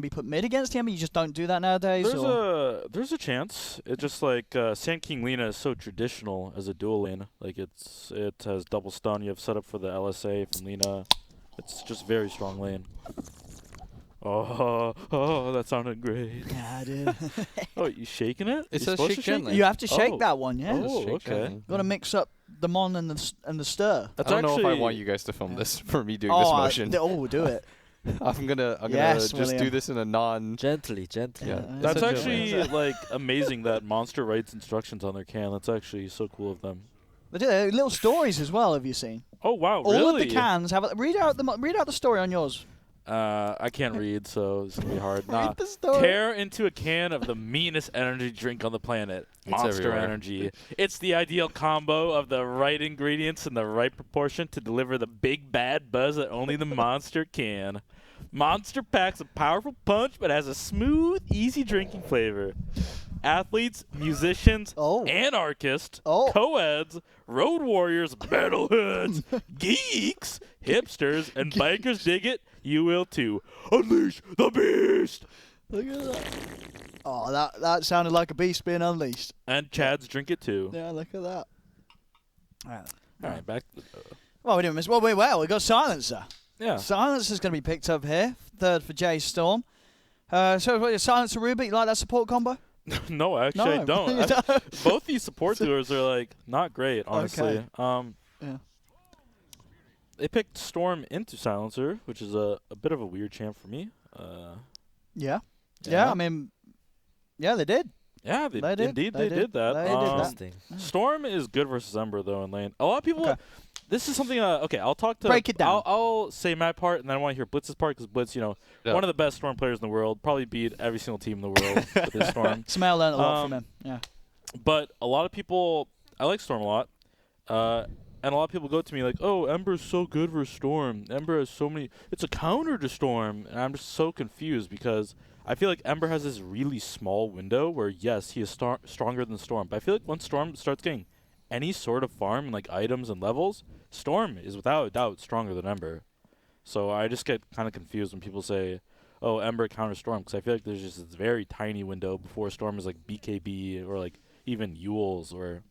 going to be put mid against him? You just don't do that nowadays? There's a chance. It's just like Sand King Lina is so traditional as a dual lane. Like it has double stun. You have set up for the LSA from Lina. It's just very strong lane. Oh, that sounded great. Yeah, dude. Oh, you shaking it? It You're says supposed shake to gently. You have to shake Oh. that one, yeah. Oh, Shake okay. gently. Got to mix up the mon and the stir. That's I don't know if I actually- want you guys to film this for me doing this motion. Do it. I'm gonna Yes, just William. do this in a non. Gently. Yeah. That's a actually joke. like amazing that Monster writes instructions on their can. That's actually so cool of them. They do little stories as well. Have you seen? Oh wow, All really? of the cans have. Read out the story on yours. I can't read, so it's gonna be hard. Nah. Read the story. Tear into a can of the meanest energy drink on the planet. It's Monster everywhere. Energy. It's the ideal combo of the right ingredients in the right proportion to deliver the big bad buzz that only the Monster can. Monster packs a powerful punch, but has a smooth, easy drinking flavor. Athletes, musicians, Oh. anarchists, Oh. co-eds, road warriors, metalheads, geeks, hipsters, and bikers dig it. You will too. Unleash the beast! Look at that. Oh, that sounded like a beast being unleashed. And Chads drink it too. Yeah, look at that. All right. All right, back. Well, we didn't miss. Well, we got Silencer. Yeah. Silencer's going to be picked up here. Third for J.Storm. So, what, Silencer Rubik, you like that support combo? No, actually, No. I don't. You don't? Both these support duos are like not great, honestly. Okay. Yeah. They picked Storm into Silencer, which is a bit of a weird champ for me. Yeah. Yeah, I mean, yeah, they did. Yeah, They did. indeed They they did. did that. They did that. Interesting. Storm is good versus Ember though in lane. A lot of people. Okay. This is something. Okay, I'll talk to. Break it down. I'll say my part, and then I want to hear Blitz's part because Blitz, Yeah. one of the best Storm players in the world, probably beat every single team in the world with his Storm. Smell learned a lot from him. Yeah. But a lot of people, I like Storm a lot, and a lot of people go to me like, "Oh, Ember's so good versus Storm. Ember has so many. It's a counter to Storm," and I'm just so confused because I feel like Ember has this really small window where yes, he is stronger than Storm, but I feel like once Storm starts getting any sort of farm and like items and levels, Storm is without a doubt stronger than Ember. So I just get kind of confused when people say, "Oh, Ember counter Storm," because I feel like there's just this very tiny window before Storm is like BKB or like even Yules or.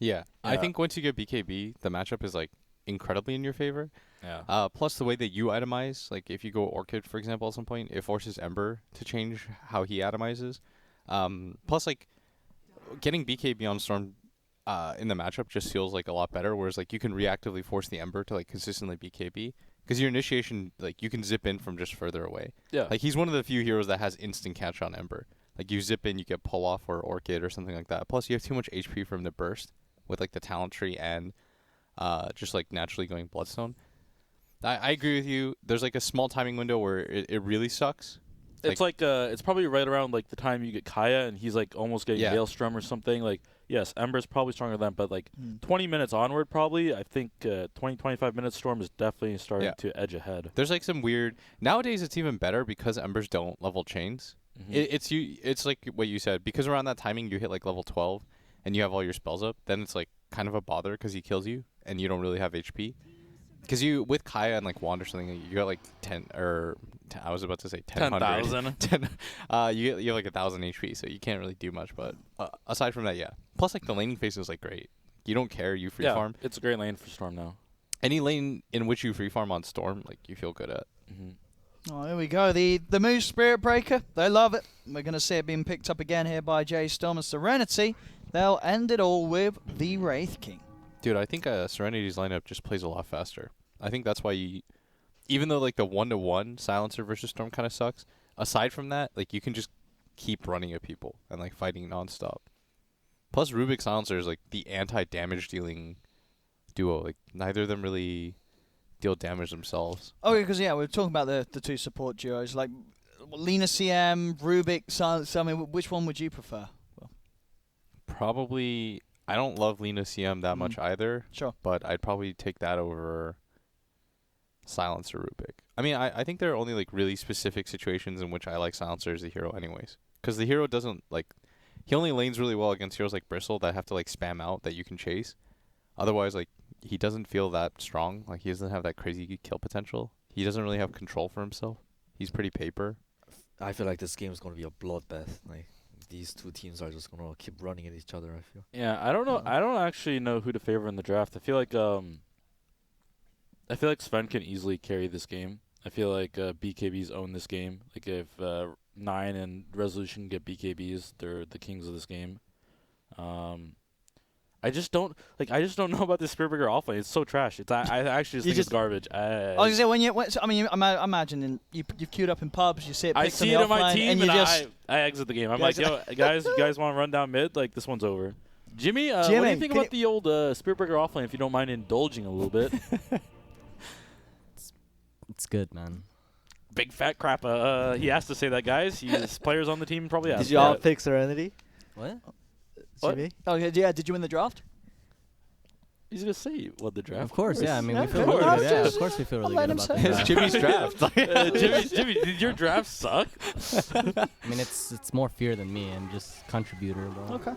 Yeah. I Yeah. think once you get BKB, the matchup is like incredibly in your favor. Yeah. Plus the way that you itemize, like if you go Orchid, for example, at some point, it forces Ember to change how he itemizes. Plus, like, getting BKB on Storm in the matchup just feels like a lot better, whereas like you can reactively force the Ember to like consistently BKB. Because your initiation, like, you can zip in from just further away. Yeah. Like, he's one of the few heroes that has instant catch on Ember. Like, you zip in, you get pull off or Orchid or something like that. Plus, you have too much HP for him to burst with, like, the talent tree and just, like, naturally going Bloodstone. I agree with you. There's, like, a small timing window where it really sucks. It's like it's probably right around like the time you get Kaya and he's like almost getting Yeah. Maelstrom or something. Like yes, Ember's probably stronger than, but like 20 minutes onward probably. I think 20-25 minutes Storm is definitely starting Yeah. to edge ahead. There's, like, some weird... Nowadays, it's even better because Embers don't level chains. Mhm. It's like what you said. Because around that timing, you hit, like, level 12 and you have all your spells up, then it's, like, kind of a bother because he kills you and you don't really have HP. Because with Kaya and, like, Wand or something, you got, like, 10... or I was about to say 10,000. 10,000. You have, like, 1,000 HP, so you can't really do much. But aside from that, yeah. Plus, like, the laning phase is, like, great. You don't care. You free Yeah, farm. it's a great lane for Storm now. Any lane in which you free farm on Storm, like, you feel good at. Oh, here we go. The Moose Spirit Breaker. They love it. We're going to see it being picked up again here by J.Storm and Serenity. They'll end it all with the Wraith King. Dude, I think Serenity's lineup just plays a lot faster. I think that's why even though, like, the 1-to-1 Silencer versus Storm kind of sucks, aside from that, like, you can just keep running at people and, like, fighting nonstop. Plus, Rubik Silencer is, like, the anti-damage dealing duo. Like, neither of them really deal damage themselves. Okay, because, yeah, we're talking about the two support duos. Like, Lina CM, Rubik, Silencer. I mean, which one would you prefer? Probably, I don't love Lina CM that much either. Sure. But I'd probably take that over Silencer Rubik. I mean, I think there are only, like, really specific situations in which I like Silencer as a hero anyways. Because the hero doesn't, like... He only lanes really well against heroes like Bristle that have to, like, spam out that you can chase. Otherwise, like, he doesn't feel that strong. Like, he doesn't have that crazy kill potential. He doesn't really have control for himself. He's pretty paper. I feel like this game is gonna be a bloodbath. Like these two teams are just gonna keep running at each other. I feel. Yeah, I don't know. I don't actually know who to favor in the draft. I feel like Sven can easily carry this game. I feel like BKBs own this game. Like if 9 and Resolution get BKBs, they're the kings of this game. I just don't know about this Spearbreaker offlane. It's so trash. I actually just think it's garbage. I was gonna say I imagine you've queued up in pubs. You sit. I picked see on it the on my offline, team and you just I exit the game. I'm like, yo, guys, you guys want to run down mid? Like this one's over. Jimmy, what do you think about the old Spearbreaker offlane? If you don't mind indulging a little bit. It's good, man. Big fat crap. He has to say that, guys. His players on the team probably asked. Did you all pick Serenity? What? What? Jimmy? Oh yeah. Did you win the draft? He's gonna say what the draft. Of course, yeah. I mean, Yeah, we feel of really course. good. Yeah, of course we feel really let good him about the say it. It's draft. Jimmy's draft. Jimmy, did your draft suck? I mean, it's more fear than me. I'm just contributor, bro. Okay.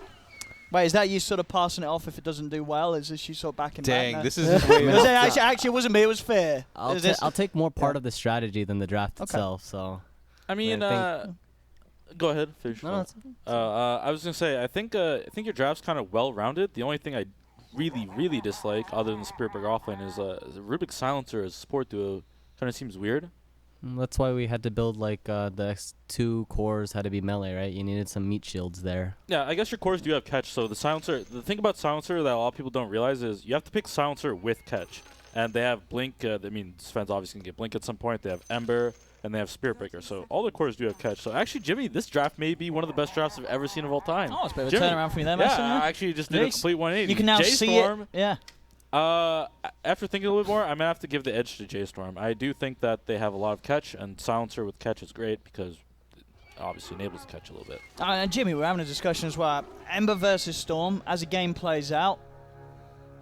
Wait, is that you sort of passing it off if it doesn't do well? Is this you sort of backing Dang, back now? this is Actually, it wasn't me. It was fair. I'll take more part Yeah. of the strategy than the draft Okay. itself. So I mean, I go ahead. Finish. no, it's, I was gonna say, I think your draft's kind of well-rounded. The only thing I really dislike, other than Spearbreaker offlane, is Rubik's Silencer as a support duo. Kind of seems weird. that's why we had to build like the X2 cores had to be melee, right? You needed some meat shields there. Yeah, I guess your cores do have catch. So the thing about Silencer that a lot of people don't realize is you have to pick Silencer with catch, and they have Blink. Sven's obviously gonna get Blink at some point. They have Ember. And they have Spiritbreaker, so all the cores do have catch. So actually, Jimmy, this draft may be one of the best drafts I've ever seen of all time. Oh, it's a bit of a Jimmy, turnaround for you there, yeah, Mason. I actually just did a Nice. complete 180. You can now see J.Storm, it. Yeah. After thinking a little bit more, I'm gonna have to give the edge to J.Storm. I do think that they have a lot of catch, and Silencer with catch is great because it obviously enables the catch a little bit. And Jimmy, we're having a discussion as well. Ember versus Storm. As the game plays out,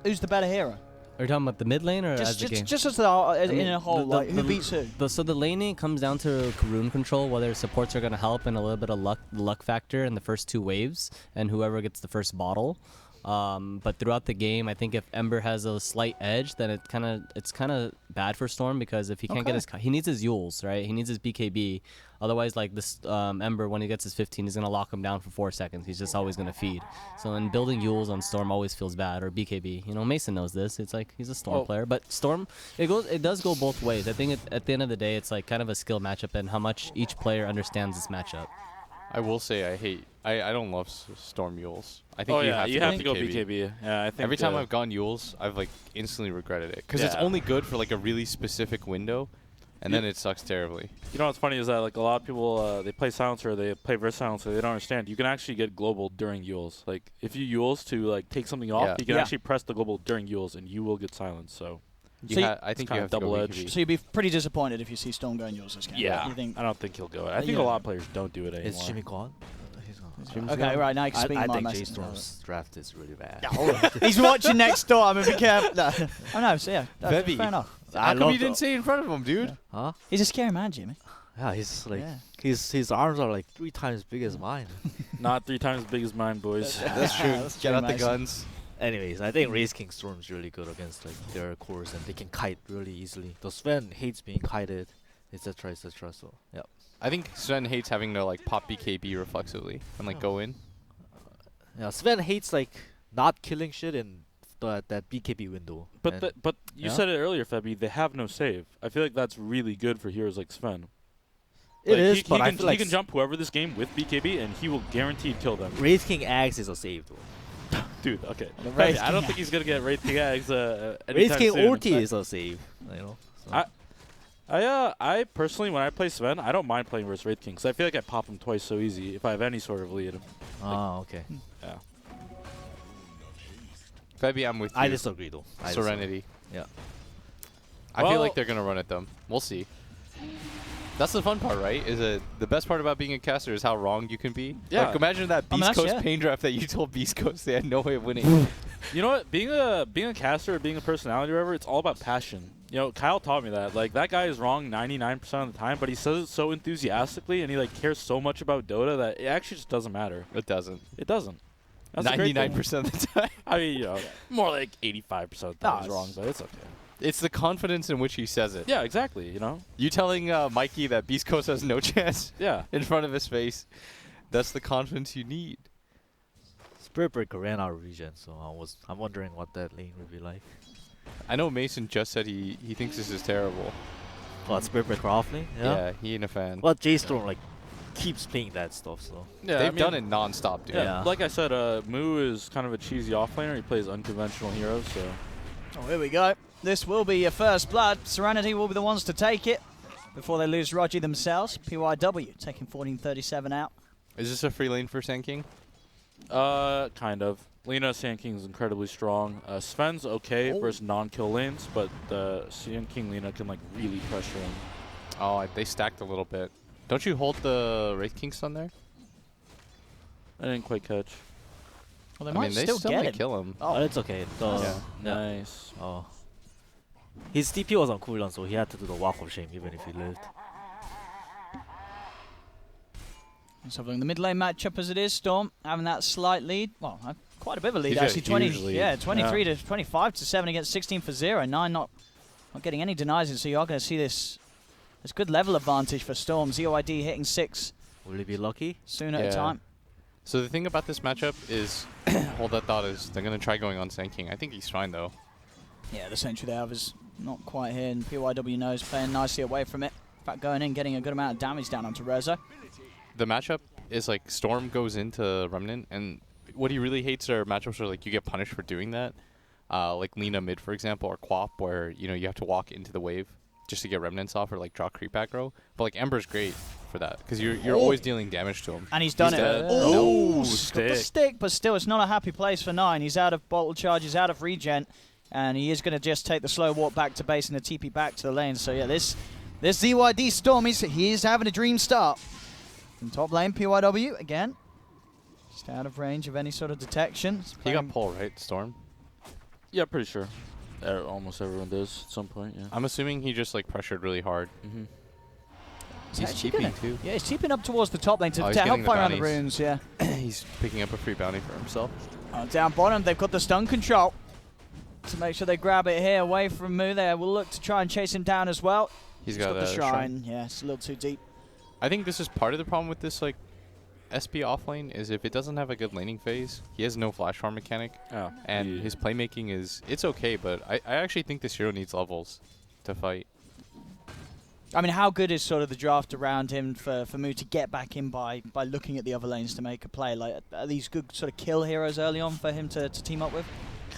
who's the better hero? Are you talking about the mid lane or as the game? Just as in a whole, like who beats who? So the laning comes down to rune control, whether supports are going to help and a little bit of luck factor in the first 2 waves, and whoever gets the first bottle. But throughout the game, I think if Ember has a slight edge, then it's kind of bad for Storm because if he can't get he needs his Yules, right? He needs his BKB. Otherwise, like this Ember, when he gets his 15, he's gonna lock him down for 4 seconds. He's just always gonna feed. So in building Yules on Storm always feels bad, or BKB. You know, Mason knows this. It's like he's a Storm player, but Storm, it does go both ways. I think at the end of the day, it's like kind of a skill matchup and how much each player understands this matchup. I will say I don't love Storm Yules. I think You have to go BKB. Yeah, I think Every time I've gone Yules, I've like instantly regretted it because it's Yeah. only good for like a really specific window, and then it sucks terribly. You know what's funny is that like a lot of people they play Silencer, they play Verse Silencer, they don't understand. You can actually get global during Yules. Like if you Yules to like take something off, you can actually press the global during Yules and you will get silenced. So I think you have to go double-edged. BKB. So you'd be pretty disappointed if you see Storm going yours this game. yeah, You think? I don't think he'll go. I think a lot of players don't do it anymore. Is Jimmy gone? He's gone. Okay, right now you can speak I my think message. J.Storm's draft is really bad. He's watching next door. I mean, be careful. No. Oh no, so yeah, no, Vebby. fair enough. How come you didn't say it in front of him, dude? Huh? He's a scary man, Jimmy. Yeah, he's like Yeah. his arms are like 3 times big as mine. Not 3 times as big as mine, boys. That's true. That's Get true, out the Mason. guns. Anyways, I think Race King Storm's really good against like their cores and they can kite really easily. Though Sven hates being kited, etc. etc. So yeah. I think Sven hates having to like pop BKB reflexively and like go in. Yeah, Sven hates like not killing shit in that BKB window. But And but you said it earlier, Febby. They have no save. I feel like that's really good for heroes like Sven. it is, he but I can, feel like he can jump whoever this game with BKB, and he will guaranteed kill them. Race King Axe is a save though. Dude, okay. The Wraith I don't King think he's gonna get Wraith King Axe Race anytime King soon. Orti is a save. You know. So. I personally, when I play Sven, I don't mind playing versus Wraith King, because I feel like I pop him twice so easy if I have any sort of lead. Oh, okay. Yeah. Febby, I'm with you. I disagree though. I disagree. Serenity. Yeah. I feel Well- like they're gonna run at them. We'll see. That's the fun part, right? Is it the best part about being a caster is how wrong you can be? Yeah. Like imagine that I mean, Beast that's- Coast yeah. pain draft that you told Beast Coast they had no way of winning. You know what? Being a caster, being a personality, or whatever, it's all about passion. You know, Kyle taught me that. Like that guy is wrong 99% of the time, but he says it so enthusiastically, and he like cares so much about Dota that it actually just doesn't matter. It doesn't. It doesn't. That's the great thing. 99% of the time. I mean, you know, more like 85% of the time he's No, wrong, but it's okay. It's the confidence in which he says it. Yeah, exactly. You know. You telling Mikey that Beast Coast has no chance Yeah. in front of his face, that's the confidence you need. Spirit Breaker ran out of regen, so I'm wondering what that lane would be like. I know Mason just said he thinks this is terrible. What, Spirit Breaker off lane? Yeah, he ain't a fan. Well, J.Storm like keeps playing that stuff, so. Yeah. They've done it non-stop, dude. Yeah. Yeah. Like I said, Moo is kind of a cheesy offlaner. He plays unconventional heroes, so. Oh, here we go. This will be your first blood. Serenity will be the ones to take it before they lose Roger themselves. PYW taking 1437 out. Is this a free lane for Sand King? Kind of. Lina Sand King is incredibly strong. Sven's okay versus non-kill lanes, but the Sand King Lina can like really pressure him. Oh, they stacked a little bit. Don't you hold the Wraith King stun there? I didn't quite catch. Well, they I might mean, they still still get might it. kill him. Oh, it's okay. Yeah. Nice. Oh. His TP was on cooldown, so he had to do the walk of shame even if he lived. Let's have a look at the mid lane matchup as it is. Storm having that slight lead. Well, quite a bit of a lead He's got a actually. 20, huge lead. yeah, 23 to 25 to 7 against 16 for 0. 9 not getting any denies, and so you are going to see this good level advantage for Storm. ZOID hitting 6 Will he be lucky? soon at a Yeah. time. So the thing about this matchup is, hold that thought, is they're going to try going on Sand King. I think he's fine, though. Yeah, the sentry they have is not quite here, and PYW knows playing nicely away from it. In fact, going in, getting a good amount of damage down onto Reza. The matchup is like Storm goes into Remnant, and what he really hates are matchups where like you get punished for doing that. Like Lina mid, for example, or Quap, where you know you have to walk into the wave just to get Remnants off or like draw creep aggro. But like Ember's great for that because you're always dealing damage to him. And he's done He's it. dead. Oh, No. got the Stick. stick, but still, it's not a happy place for 9. He's out of bottle charges, out of regen, and he is going to just take the slow walk back to base and the TP back to the lane. So yeah, this ZYD Storm, he is having a dream start. In top lane, PYW, again, just out of range of any sort of detection. He's He playing- got pull, right, Storm? Yeah, pretty sure. Almost everyone does at some point. Yeah. I'm assuming he just like pressured really hard. Mm-hmm. He's actually TPing gonna- too. Yeah, he's TPing up towards the top lane to Oh, he's help getting the fight around the bounties. runes, yeah. He's picking up a free bounty for himself. Down bottom, they've got the stun control to make sure they grab it here away from Moo. They will look to try and chase him down as well. He's He's got, got the a shrine. Yeah, it's a little too deep. I think this is part of the problem with this like SP offlane is if it doesn't have a good laning phase, he has no flash farm mechanic, Yeah. and his playmaking it's okay, but I actually think this hero needs levels to fight. I mean, how good is sort of the draft around him for Moo to get back in by looking at the other lanes to make a play? Like, are these good sort of kill heroes early on for him to team up with?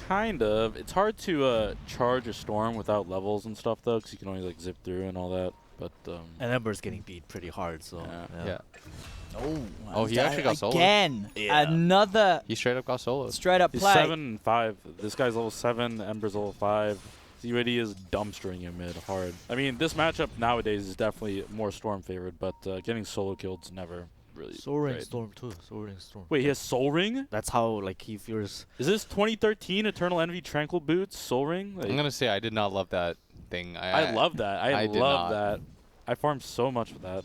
Kind of. It's hard to charge a storm without levels and stuff though, because you can only like zip through and all that. But And Ember's getting beat pretty hard, so. Yeah. Oh, he actually got soloed. again. Yeah. Another He straight up got soloed. straight up he's play. 7-5. This guy's level 7. Ember's level 5. ZYD is dumpstering him mid hard. I mean, this matchup nowadays is definitely more storm favored, but getting solo killed's never really Soul Ring great. Storm too. Soul Ring Storm. Wait, he has Soul Ring? That's how like he feels. Is this 2013 Eternal Envy Tranquil Boots Soul Ring? Like, I'm gonna say I did not love that thing. I love that. I I did love not. that. I farmed so much with that.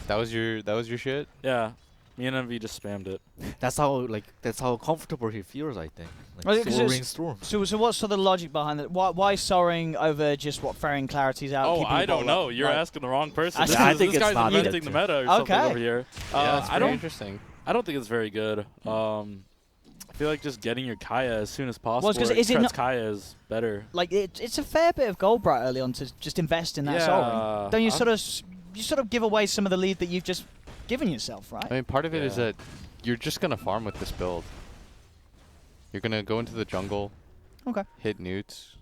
That was your shit. Yeah. Me and Envy just spammed it. That's how comfortable he feels. I think. Well, Like 'cause Soul it's- Ring Storm. So what's sort of the logic behind it? Why soaring over just what Ferrying Clarity's out? Oh, keeping I the don't ball know. up? You're Like- asking the wrong person. I This, think is, it's this guy's not inventing the that meta or something Okay. over here. Yeah, it's I very don't. interesting. I don't think it's very good. I feel like just getting your Kaya as soon as possible. Well, 'cause or is it Tret's not- Kaya is better. Like it's a fair bit of gold bright early on to just invest in that Yeah, soaring. Don't you I'm- sort of give away some of the lead that you've just given yourself, right? I mean, part of it is Yeah. that you're just gonna farm with this build. You're gonna go into the jungle, Okay. hit newts.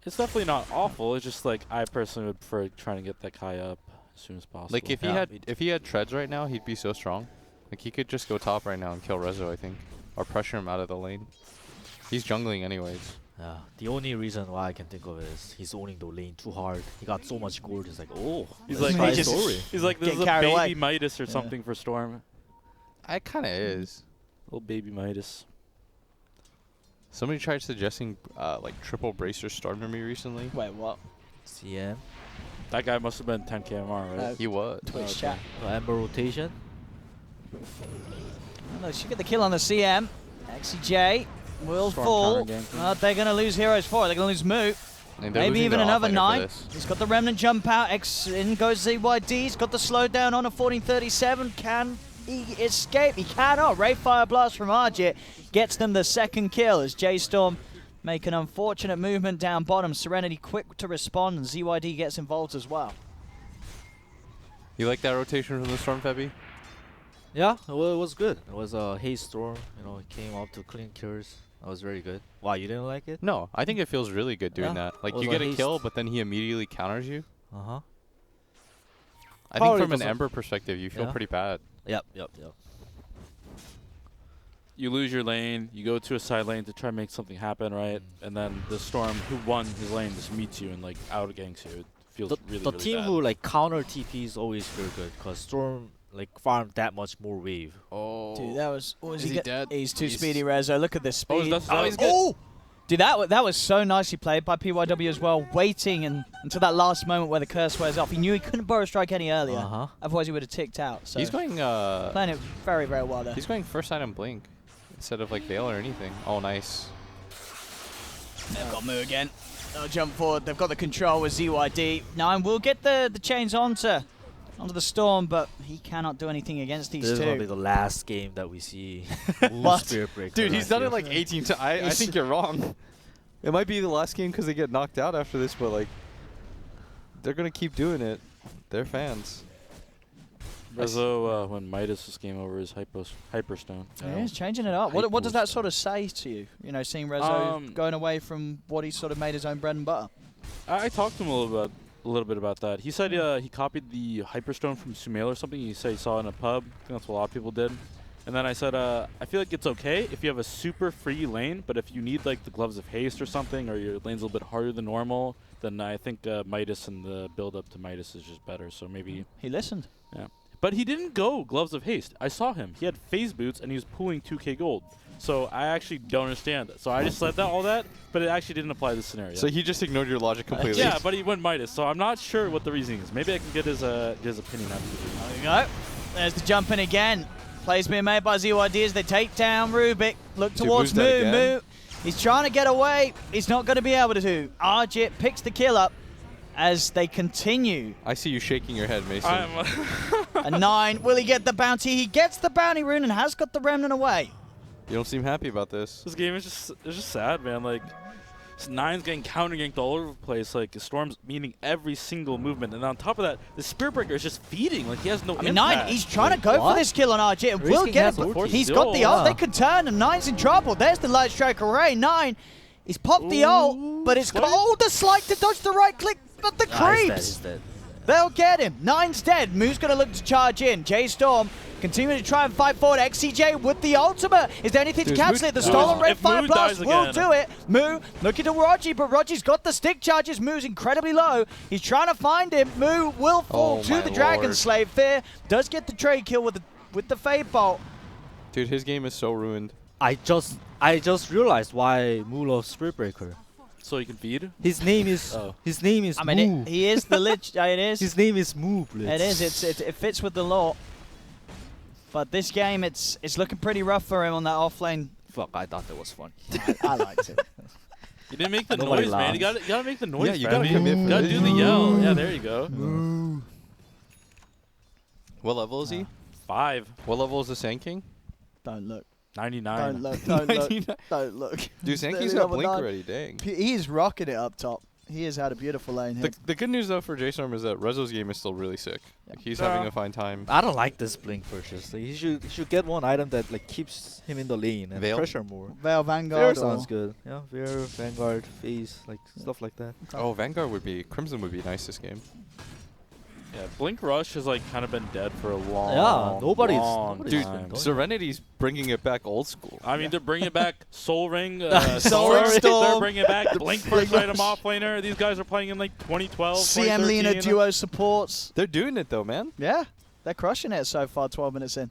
It's definitely not awful. It's just like I personally would prefer trying to get that Kaya up as soon as possible. Like if he Yeah, had me too. if he had treads right now, he'd be so strong. Like he could just go top right now and kill Rezo, I think, or pressure him out of the lane. He's jungling anyways. Yeah. The only reason why I can think of it is he's owning the lane too hard. He got so much gold. He's like, oh. He's let's like- try He just- Soul Ring. he's like this Getting is a carried baby away. Midas or Yeah. something for Storm. It kind of is. Little baby Midas. Somebody tried suggesting like triple bracer Storm to me recently. Wait, what? CM. That guy must have been 10 KMR, right? He was. Twitch Okay. chat. Ember rotation. Oh, no, she get the kill on the CM. XCJ will Storm fall. counter ganking. They're going to lose heroes for it. They're going to lose Moo. And they're Maybe losing even their another offlaner for 9. this. He's got the Remnant jump out. In goes ZYD. He's got the slowdown on a 1437. Can he escape? He cannot. Ray Fire Blast from Arjit gets them the second kill as J.Storm make an unfortunate movement down bottom. Serenity quick to respond, and ZYD gets involved as well. You like that rotation from the Storm, Febby? Yeah, well, it was good. It was a Haze Storm. You know, it came up to clean kills. That was very good. Why, you didn't like it? No, I think it feels really good doing Yeah, that. Like, was you like get a kill, haste. but then he immediately counters you. Uh-huh. I think Probably from an doesn't- Ember perspective, you feel Yeah. pretty bad. Yep. You lose your lane, you go to a side lane to try and make something happen, right? And then the Storm, who won his lane, just meets you and like out-ganks you. It feels really, The really team bad. who like counter TP is always very good because Storm like farmed that much more wave. Oh. Dude, that was... What was Is he dead? He's too He's- speedy, Rezo. Look at this Oh, speed. that's- he's good. Oh! Dude, that was so nicely played by PYW as well, waiting until that last moment where the curse wears off. He knew he couldn't Burrow Strike any earlier, Uh-huh. otherwise he would have ticked out. So He's going, playing it very, very well there. he's going first item Blink instead of like Veil or anything. Oh, nice. They've got Moo again. They'll jump forward. They've got the control with ZYD. Nine will get the chains onto the Storm, but he cannot do anything against these This is gonna be two. the last game that we see. What? Spirit Breaker. Dude, he's done it here. like 18 times. I think you're wrong. It might be the last game because they get knocked out after this, but like, they're gonna keep doing it. They're fans. Rezo, when Midas' game over, is Hyperstone. Yeah, he's changing it up. What does that sort of say to you? You know, seeing Rezo going away from what he sort of made his own bread and butter. I talked to him a little bit about that. He said he copied the Hyperstone from Sumail or something. He said he saw it in a pub. I think that's what a lot of people did. And then I said, I feel like it's okay if you have a super free lane, but if you need like the Gloves of Haste or something, or your lane's a little bit harder than normal, then I think Midas and the build up to Midas is just better. So maybe. He listened. Yeah. But he didn't go Gloves of Haste. I saw him. He had phase boots and he was pulling 2k gold. So I actually don't understand it. So I just said all that, but it actually didn't apply to this scenario. So he just ignored your logic completely. Yeah, but he went Midas, so I'm not sure what the reasoning is. Maybe I can get his opinion after the video. There we go. There's the jump in again. Plays being made by ZYD as they take down Rubik. Look Dude, towards Moo's dead Moo. again. Moo. He's trying to get away. He's not going to be able to. Arjit picks the kill up as they continue. I see you shaking your head, Mason. A 9. Will he get the bounty? He gets the bounty rune and has got the remnant away. You don't seem happy about this. This game is just sad, man. Like, this Nine's getting counter-ganked all over the place. Like, Storm's meeting every single movement. And on top of that, the Spirit Breaker is just feeding. Like, he has no I mean, impact. 9, he's trying to go what? for this kill on Arjit and will Risking get has it. But ulti. he's got the Still, ult. yeah. They can turn and 9's in trouble. There's the light strike array. 9, he's popped the ult, but it's got all the slight to dodge the right click, but the Ah, he's dead, creeps. he's dead. They'll get him. 9's dead. Moo's going to look to charge in. J.Storm continuing to try and fight forward. XCJ with the ultimate. Is there anything Dude, to cancel Moo- it? The Moo- stolen red if fire Moo blast dies will again- do it. Moo looking to Rogi, but Rogi's got the stick charges. Moo's incredibly low. He's trying to find him. Moo will fall Oh to my the Dragon lord. Slave. Fear does get the trade kill with the Fade Bolt. Dude, his game is so ruined. I just realized why Moo loves Spirit Breaker. So he can feed? His name is Oh. I mean, Moo. he is the lich. It is. His name is Moo. Blitz. It is. It fits with the lore. But this game, it's looking pretty rough for him on that off lane. Fuck, I thought that was fun. I liked it. You didn't make the Nobody noise, man. laughs. You gotta make the noise. Yeah, you man. gotta commit for You gotta this. do the yell. Yeah, there you go. What level is he? 5. What level is the Sand King? Don't look. 99. Don't look. Don't look. 99. Don't look. Dude, Sand They're King's got level Blink 9. already, dang. He is rocking it up top. He has had a beautiful lane here. The good news, though, for J.Storm is that Rezo's game is still really sick. Like, he's having a fine time. I don't like this Blink purchase. Like, he should get one item that like keeps him in the lane and Veil? pressure more. Veil Veer Vanguard. sounds good. Yeah, Veer, Vanguard, Phase, like stuff like that. Oh, Vanguard would be... Crimson would be nice this game. Yeah, Blink Rush has like kind of been dead for a long, Yeah, nobody's long been Dude, time. going. Serenity's bringing it back old school. I mean, they're bringing back Soul Ring, Soul Ring Storm. They're bringing back Blink first Blink item Rush. offlaner. These guys are playing in like 2012, CM 2013. Lena duo supports. They're doing it, though, man. Yeah, they're crushing it so far. 12 minutes in.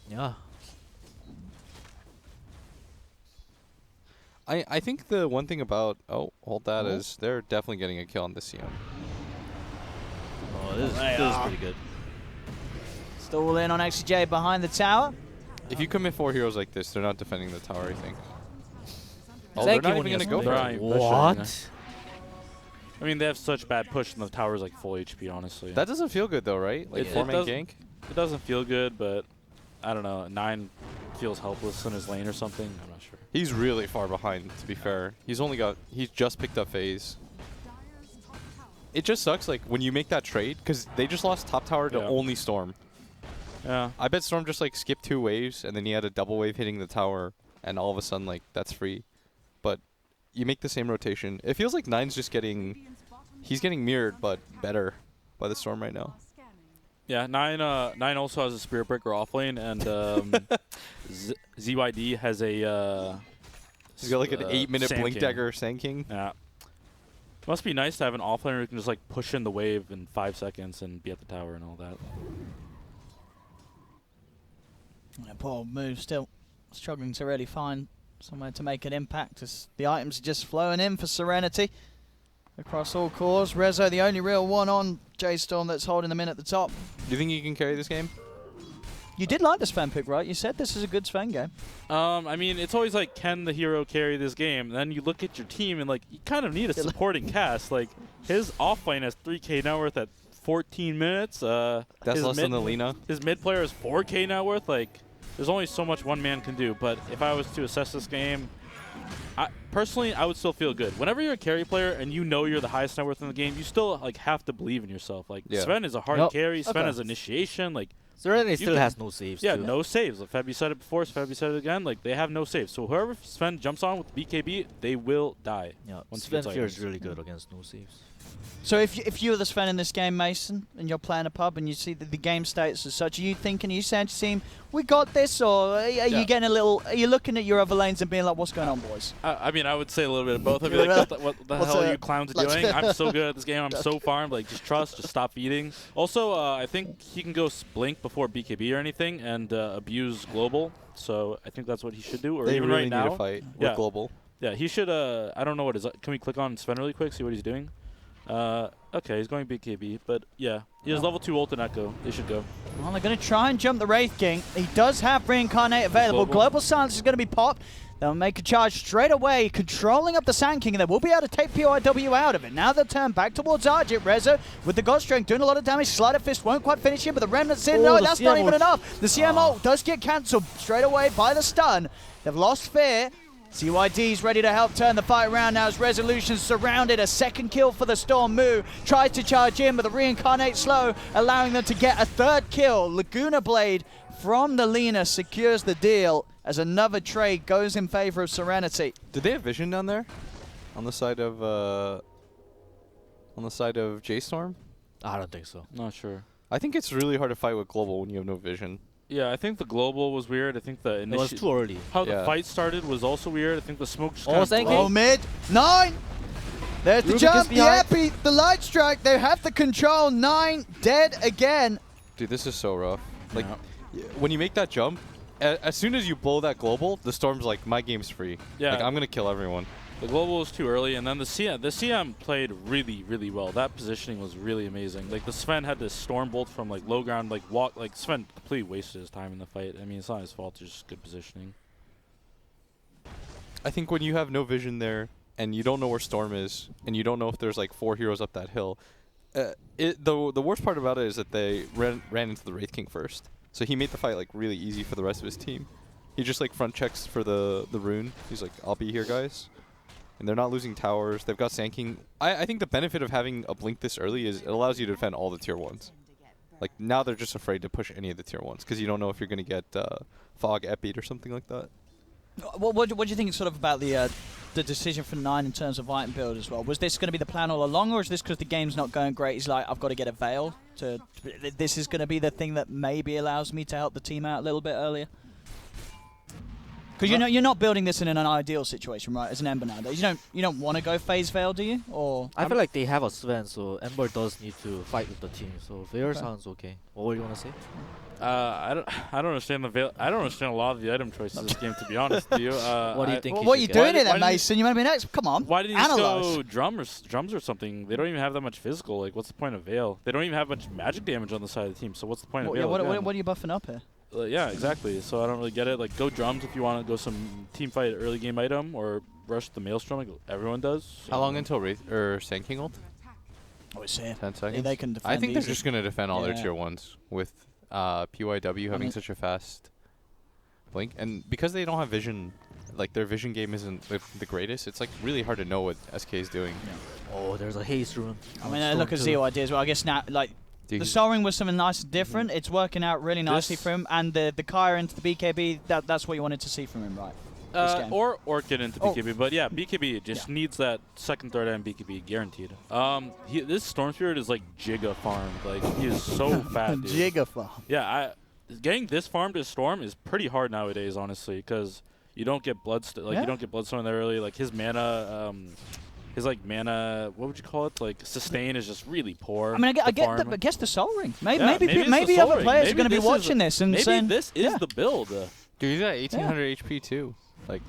Yeah. I think the one thing about... Oh, hold that Oh. is they're definitely getting a kill on this CM. Oh, this They is are. pretty good. Still in on XJ behind the tower. If you commit 4 heroes like this, they're not defending the tower, I think. Oh, Exactly they're not when even he going to has go They're for not it. even pushing, What? I mean, they have such bad push, and the tower's like full HP, honestly. That doesn't feel good though, right? Like It 4-man doesn't- gank. It doesn't feel good, but I don't know. 9 feels helpless in his lane or something. I'm not sure. He's really far behind, to be fair. He's just picked up phase. It just sucks, like, when you make that trade, because they just lost top tower to only Storm. Yeah. I bet Storm just, like, skipped 2 waves, and then he had a double wave hitting the tower, and all of a sudden, like, that's free. But you make the same rotation. It feels like Nine's just getting... He's getting mirrored, but better by the Storm right now. Yeah, 9 also has a Spirit Breaker offlane, and ZYD has a... He's got, like, an 8-minute Sand Blink King. Dagger Sand King. Yeah. Must be nice to have an offlaner who can just, like, push in the wave in 5 seconds and be at the tower and all that. Yeah, poor move, still struggling to really find somewhere to make an impact as the items are just flowing in for Serenity across all cores. Rezo, the only real one on J.Storm that's holding them in at the top. Do you think he can carry this game? You did like the Sven pick, right? You said this is a good Sven game. I mean, it's always like, can the hero carry this game? Then you look at your team and, like, you kind of need a supporting cast. Like, his offlane has 3K net worth at 14 minutes. That's his less than the Lina. His mid player is 4K net worth. Like, there's only so much one man can do. But if I was to assess this game, personally, I would still feel good. Whenever you're a carry player and you know you're the highest net worth in the game, you still, like, have to believe in yourself. Like, Sven is a hard carry. Sven has initiation. Like, Serenity You still can- has no saves. yeah, too. no saves. Like Fabi said it before, Fabi said it again. Like, they have no saves. So whoever Sven jumps on with BKB, they will die. Yeah, Once he Sven gets feels items. really good against no saves. So if you're the Sven in this game, Mason, and you're playing a pub and you see the game status as such, are you thinking, are you saying to your team, we got this, or are you getting a little, are you looking at your other lanes and being like, what's going on, boys? I mean, I would say a little bit of both. I'd be like, what the What's hell are a- you clowns like- doing? I'm so good at this game. I'm so farmed. Like, just trust. Just stop feeding. Also, I think he can go blink before BKB or anything and abuse global. So I think that's what he should do. Or They even really right need now. to fight Yeah. with Global. Yeah, he should. I don't know what is. Can we click on Sven really quick? See what he's doing. Okay, he's going BKB, but yeah, he has level 2 ult and Echo. They should go. Well, they're going to try and jump the Wraith King. He does have Reincarnate available. Global Silence is going to be popped. They'll make a charge straight away, controlling up the Sand King, and they will be able to take POIW out of it. Now they'll turn back towards Argit. Rezo with the God Strength doing a lot of damage. Slider Fist won't quite finish him, but the Remnant's in. No, the that's not CM even ult. enough. The CM ult does get cancelled straight away by the stun. They've lost Fear. CYD's ready to help turn the fight around now as Resolution's surrounded. A second kill for the Storm. Mu tries to charge in, but the Reincarnate slow, allowing them to get a third kill. Laguna Blade from the Lina secures the deal as another trade goes in favor of Serenity. Did they have vision down there? On the side of J.Storm? I don't think so. Not sure. I think it's really hard to fight with Global when you have no vision. Yeah, I think the global was weird. I think the It was too early. how the Yeah. fight started was also weird. I think the smoke just Oh, kind of thank blew. you. Oh, mid. 9. There's the Rubik is jump, the behind. epi, the light strike. They have the control. 9 dead again. Dude, this is so rough. Like, Yeah. when you make that jump, as soon as you blow that Global, the Storm's like, my game's free. Yeah. Like, I'm going to kill everyone. The global was too early, and then the CM played really, really well. That positioning was really amazing. Like, the Sven had this storm bolt from like low ground, like Sven completely wasted his time in the fight. I mean, it's not his fault. It's just good positioning. I think when you have no vision there, and you don't know where Storm is, and you don't know if there's like 4 heroes up that hill, the worst part about it is that they ran into the Wraith King first. So he made the fight like really easy for the rest of his team. He just like front checks for the rune. He's like, I'll be here, guys. And they're not losing towers. They've got Sand King. I think the benefit of having a blink this early is it allows you to defend all the tier 1s. Like, now they're just afraid to push any of the tier 1s because you don't know if you're going to get Fog Epied or something like that. What do you think sort of about the decision for 9 in terms of item build as well? Was this going to be the plan all along, or is this because the game's not going great? He's like, I've got to get a Veil. This is going to be the thing that maybe allows me to help the team out a little bit earlier? Because you're not building this in an ideal situation, right? As an Ember nowadays, you don't want to go phase Veil, do you? Or I feel like they have a Sven, so Ember does need to fight with the team. So Veil Okay. sounds okay. What were you gonna say? I don't understand the veil. I don't understand a lot of the item choices in this game, to be honest with you. What do you think? what are you should doing get? in there, why did Mason? You want to be next? Come on. Why didn't you just Analyze. go drums or something? They don't even have that much physical. Like, what's the point of Veil? They don't even have much magic damage on the side of the team. So what's the point of Veil? What again? are you buffing up here? Yeah, exactly. So I don't really get it. Like, go drums if you want to go some team fight early game item, or rush the Maelstrom like everyone does. How long until Sand King ult? Oh, it's here. 10 seconds. They can defend I think they're easy. just going to defend all their Yeah. tier 1s with PYW having mean- such a fast blink. And because they don't have vision, like their vision game isn't the greatest, it's like really hard to know what SK is doing. Oh, there's a haste rune. I mean, look at ZYD as well. I guess now, like, Dude, the he's- Soul Ring was something nice and different. It's working out really nicely This- for him. And the Kaya into the BKB, that's what you wanted to see from him, right? This game. Or get into Oh. BKB, but yeah, BKB just needs that second, third, and BKB guaranteed. This Storm Spirit is like Giga farmed. Like he is so fat, dude. Gigafarm. Yeah, getting this farmed as Storm is pretty hard nowadays, honestly, because you don't get Yeah. you don't get Bloodstone there early. Like his mana, what would you call it? Like sustain is just really poor. I mean, I to get farm. I guess the Soul Ring. Maybe, Yeah, maybe, it's the Soul other Ring. players Maybe are going to be this is watching this and maybe saying, this is the build. Dude, he's got 1800 HP too. Like,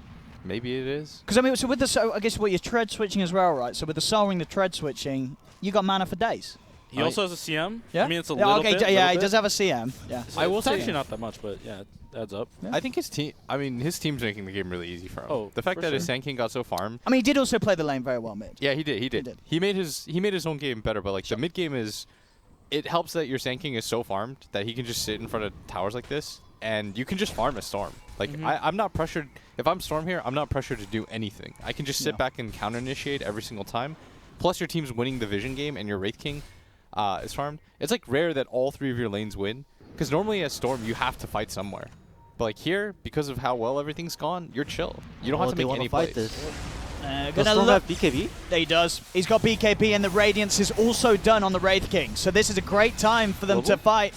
maybe it is. because I mean, so with the I guess what you're tread switching as well, right? So with the Soul Ring, the tread switching, you got mana for days. He also has a CM. Yeah. I mean, it's a yeah, little okay, bit. yeah, little he bit. does have a CM. Yeah. It's, I will it's say- actually not that much, but yeah, it adds up. Yeah. I think his team. I mean, his team's making the game really easy for him. Oh, the fact for that his sure. Sand King got so farmed. I mean, he did also play the lane very well mid. Yeah, he did. He did. did. He made his own game better, but like the mid game is, it helps that your Sand King is so farmed that he can just sit in front of towers like this, and you can just farm a Storm. Like I'm not pressured. If I'm Storm here, I'm not pressured to do anything. I can just sit back and counter initiate every single time. Plus, your team's winning the Vision game, and your Wraith King is farmed. It's like rare that all three of your lanes win, because normally as Storm you have to fight somewhere. But like here, because of how well everything's gone, you're chill. You don't have to they make wanna any fight plays. this. Gonna Does Storm look. have BKB? He does. He's got BKB, and the Radiance is also done on the Wraith King. So this is a great time for them to Global? fight.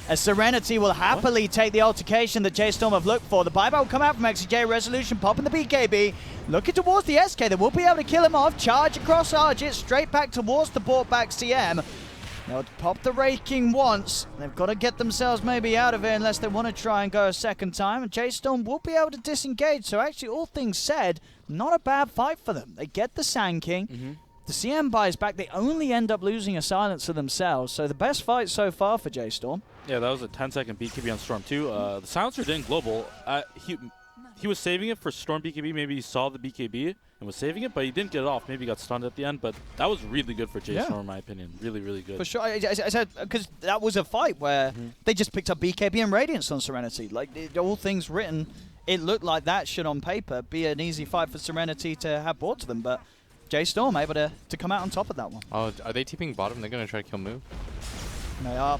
As Serenity will happily take the altercation that J.Storm have looked for. The buyback will come out from XJ. Resolution popping the BKB. Looking towards the SK. They will be able to kill him off. Charge across Argit. Straight back towards the bought back CM. They'll pop the Wraith King once. They've got to get themselves maybe out of here unless they want to try and go a second time. And J.Storm will be able to disengage. So actually, all things said, not a bad fight for them. They get the Sand King. The CM buys back. They only end up losing a silencer themselves. So the best fight so far for J.Storm. Yeah, that was a 10-second BKB on Storm 2. The silencer didn't global. He was saving it for Storm BKB. Maybe he saw the BKB and was saving it, but he didn't get it off. Maybe he got stunned at the end, but that was really good for J.Storm, in my opinion. Really, really good. For sure. I said, because that was a fight where they just picked up BKB and Radiance on Serenity. Like, all things written, it looked like that should on paper be an easy fight for Serenity to have brought to them, but J.Storm able to come out on top of that one. Oh, are they TPing bottom? They're gonna try to kill Moo. They are.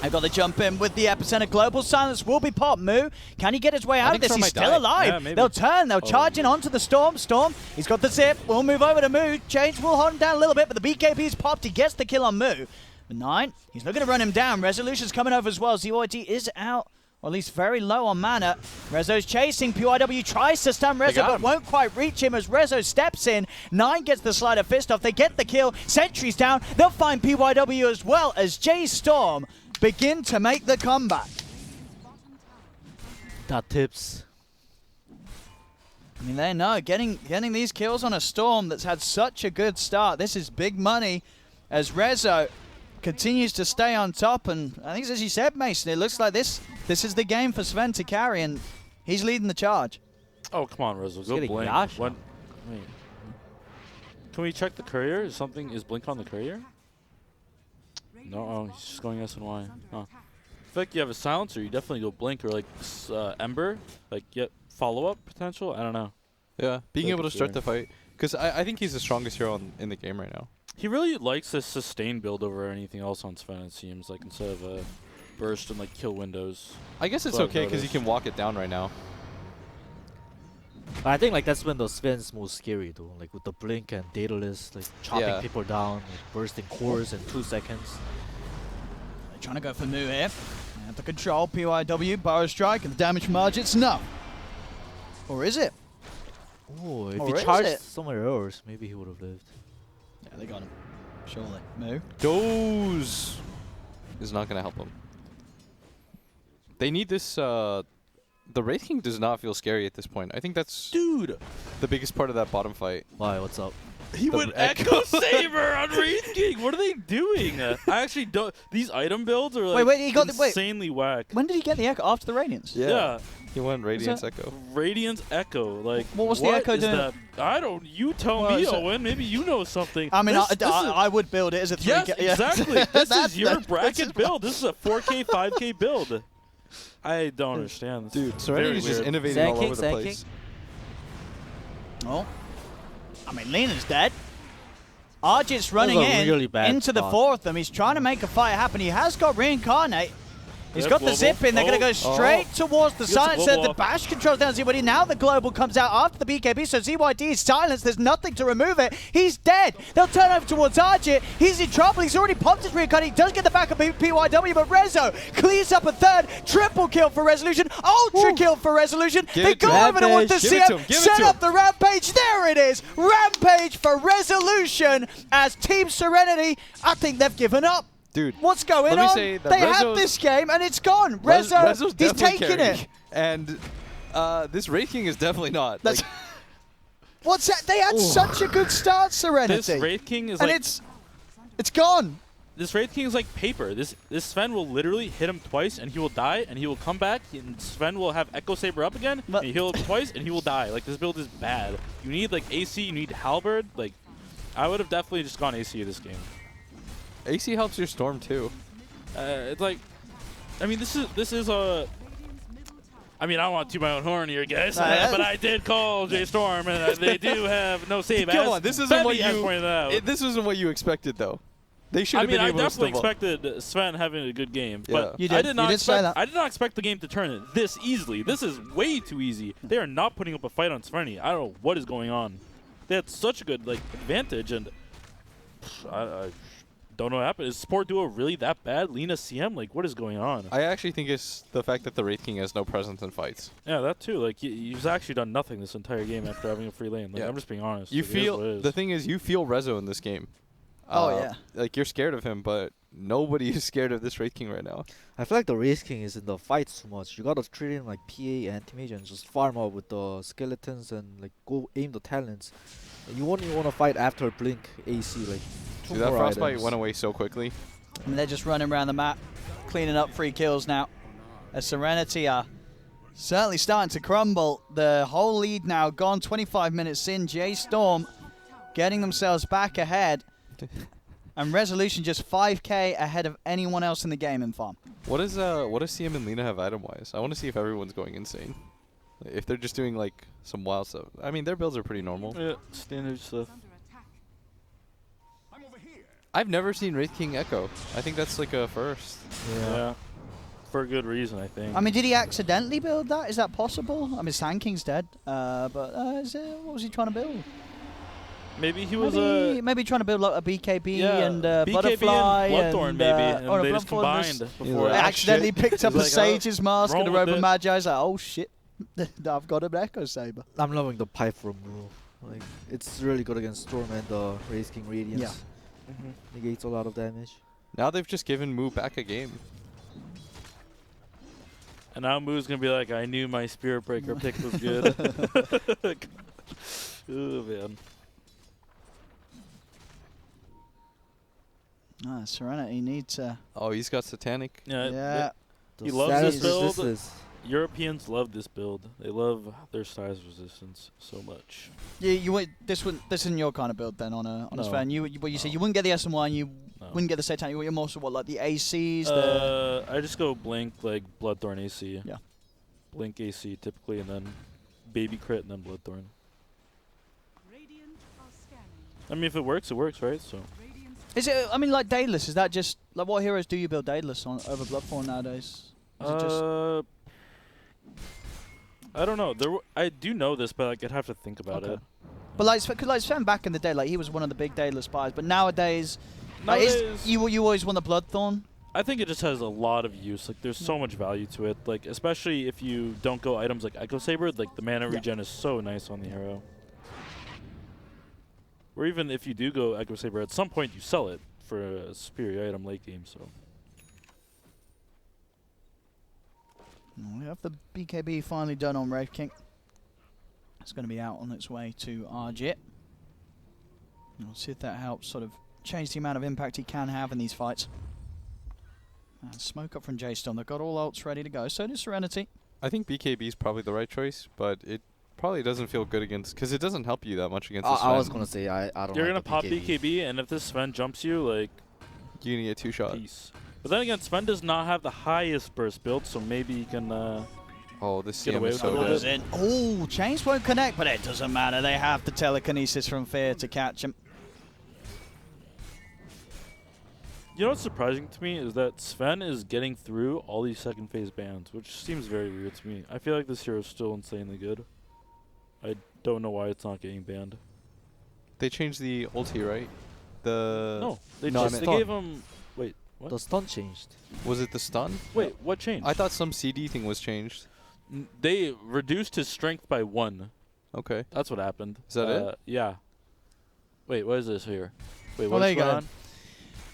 They've got to jump in with the epicenter. Global silence will be popped. Moo, can he get his way out of think this? Storm He's might still die. alive. Yeah, maybe. They'll turn. They'll charge in onto the Storm. Storm, he's got the zip. We'll move over to Moo. Change will hold him down a little bit, but the BKB's popped. He gets the kill on Moo. 9, he's looking to run him down. Resolution's coming over as well. ZYD is out, or at least very low on mana. Rezo's chasing. PYW tries to stun Rezo, got but him. won't quite reach him as Rezo steps in. 9 gets the slider fist off. They get the kill. Sentry's down. They'll find PYW as well as J.Storm begin to make the comeback. That tips. I mean, they know getting these kills on a Storm that's had such a good start. This is big money as Rezo continues to stay on top. And I think, as you said, Mason, it looks like this is the game for Sven to carry, and he's leading the charge. Oh, come on, Rezo. Go getting blink. Yash. Wait. Can we check the courier? Is Blink on the courier? No, oh, he's just going S and Y. Oh. I feel like you have a silencer, you definitely go Blink or like Ember, like get follow-up potential. I don't know. Yeah, being Like able to it's start there. the fight, because I think he's the strongest hero in the game right now. He really likes this sustain build over anything else on Sven, it seems, like instead of a burst and like kill windows. I guess it's Well, I've okay because he noticed. can walk it down right now. I think like that's when the Sven's most scary though, like with the blink and dataless, like chopping Yeah. people down, like bursting cores in 2 seconds. They're trying to go for Moo here. They have to control PYW, Burrow Strike, and the damage from Argit's no. Or is it? Oh, if Or he is charged it? somewhere else, maybe he would have lived. Yeah, they got him. Surely. Moo. Doze is not going to help him. They need this. The Wraith King does not feel scary at this point. I think that's Dude! the biggest part of that bottom fight. Why? What's up? He went Echo Saber on Wraith King. What are they doing? I actually don't. These item builds are like He got insanely whack. When did he get the Echo? After the Radiance? Yeah. He went Radiance Echo. Radiance Echo. Like, What was the Echo is doing? that? I don't. You tell Well, me, is it- Owen. Maybe you know something. I mean, This is- I would build it as a 3K. Yes, yeah. exactly. This is your That's bracket build. This is a 4K, 5K build. I don't understand. This Dude, is Serenity's very just weird. innovating all Sand over the King, place. Oh. I mean, Lena's dead. Arjit's running a in really bad into the spot. fourth. He's trying to make a fight happen. He has got Reincarnate. He's Yep, got the global. zip in. They're going to go straight towards the He gets a silencer. global The off. bash controls down ZYD. Now the global comes out after the BKB. So ZYD is silenced. There's nothing to remove it. He's dead. They'll turn over towards Arjit. He's in trouble. He's already popped his Reincarnate. He does get the back of PYW, but Rezo clears up a third. Triple kill for Resolution. Ultra kill for Resolution. Give They it to go him. over towards the Give it to CM. him. Give it Set to up him. the Rampage. There it is. Rampage for Resolution as Team Serenity. I think they've given up. Dude, What's going let me on? say that They have Rezo's- this game and it's gone. Rezo's Rezo, he's definitely taking carrying. it. And this Wraith King is definitely not. That's Like, what's that? They had such a good start, Serenity. This Wraith King is and like it's gone. this Wraith King is like paper. This Sven will literally hit him twice and he will die and he will come back and Sven will have Echo Saber up again But- and he'll hit him twice and he will die. Like this build is bad. You need like AC, you need Halberd. Like I would have definitely just gone AC this game. AC helps your Storm too. It's like, I mean, this is a. I mean, I don't want to toot my own horn here, guys, but I did call J.Storm, and they do have no save. Come as on, this isn't what Febby has you. pointed out. This isn't what you expected, though. They should I have mean, been I able to definitely stop. expected Sven having a good game, but Yeah. You I did. did not You did say expect. that. I did not expect the game to turn it this easily. This is way too easy. They are not putting up a fight on Serenity. I don't know what is going on. They had such a good advantage, and I don't know what happened. Is support duo really that bad? Lena CM, like what is going on? I actually think it's the fact that the Wraith King has no presence in fights. Yeah, that too. Like he's actually done nothing this entire game after having a free lane. Like Yeah. I'm just being honest. You Like, it is feel what it is. the thing is you feel Rezo in this game. Oh, yeah. Like you're scared of him, but nobody is scared of this Wraith King right now. I feel like the Wraith King is in the fights too much. You gotta treat him like PA and Team Agent, just farm out with the skeletons and like go aim the talents. You won't even want to fight after Blink AC, like two Dude, that more frostbite items. went away so quickly. I mean, they're just running around the map, cleaning up free kills now. As Serenity are certainly starting to crumble. The whole lead now gone 25 minutes in. J.Storm getting themselves back ahead. And Resolution just 5k ahead of anyone else in the game in farm. What does CM and Lena have item-wise? I want to see if everyone's going insane. If they're just doing like some wild stuff. I mean, their builds are pretty normal. Yeah, standard stuff. I've never seen Wraith King Echo. I think that's like a first. Yeah. For a good reason, I think. I mean, did he accidentally build that? Is that possible? I mean, Sand King's dead. But what was he trying to build? maybe he was Maybe trying to build like a BKB yeah, and BKB Butterfly and Bloodthorn and, maybe, and or a they just Bloodthorn combined was- before. Yeah. I accidentally picked up a Like, Sage's mask and a roll with Robo it. Magi. I was like, oh shit, I've got an Echo Saber. I'm loving the pipe from Rule. Like it's really good against Storm and the Wraith King Radiance. Yeah. Negates a lot of damage. Now they've just given Moo back a game. And now Moo's gonna be like, I knew my Spirit Breaker pick was good. Oh man. Serenity needs to. Oh, he's got Satanic. Yeah. Yeah. He The loves status this build. resistance. Europeans love this build. They love their size resistance so much. You would this isn't your kind of build then on a No. Sven. You said you wouldn't get the SM1, you No. wouldn't get the Satan. You're more so what like the ACs. I just go Blink like Bloodthorn AC. Yeah. Blink AC typically, and then Baby Crit, and then Bloodthorn. I mean, if it works, right? So. Is it? I mean, like Daedalus. Is that just like what heroes do you build Daedalus on over Bloodthorn nowadays? Is it just I don't know. I do know this, but like, I'd have to think about Okay. it. But like Sven back in the day, like he was one of the big Daedalus buys. But nowadays, like, Nowadays, you always want the Bloodthorn. I think it just has a lot of use. Like, there's so much value to it. Like, especially if you don't go items like Echo Saber, like the mana Yeah. regen is so nice on the hero. Or even if you do go Echo Saber, at some point you sell it for a superior item late game. So We have the BKB finally done on Wraith King. It's going to be out on its way to Arjit. We'll see if that helps sort of change the amount of impact he can have in these fights. And smoke up from J.Storm. They've got all ults ready to go. So does Serenity. I think BKB is probably the right choice, but it probably doesn't feel good against, because it doesn't help you that much against the Sven. I was gonna say I don't. You're like gonna the pop BKB, and if this Sven jumps you, like, You're going to get 2-shot. peace. But then again, Sven does not have the highest burst build, so maybe he can. Oh, this Get CM away is with so it. good. In. Oh, chains won't connect, but it doesn't matter. They have the telekinesis from Fear to catch him. You know what's surprising to me is that Sven is getting through all these second phase bans, which seems very weird to me. I feel like this hero is still insanely good. I don't know why it's not getting banned. They changed the ulti, right? The No, they no, I just meant- they gave him. Wait, what? The stun changed. Was it the stun? Wait, what changed? I thought some CD thing was changed. They reduced his strength by 1. Okay. That's what happened. Is that it? Yeah. Wait, what is this here? Wait, Well, what's there you going go. on?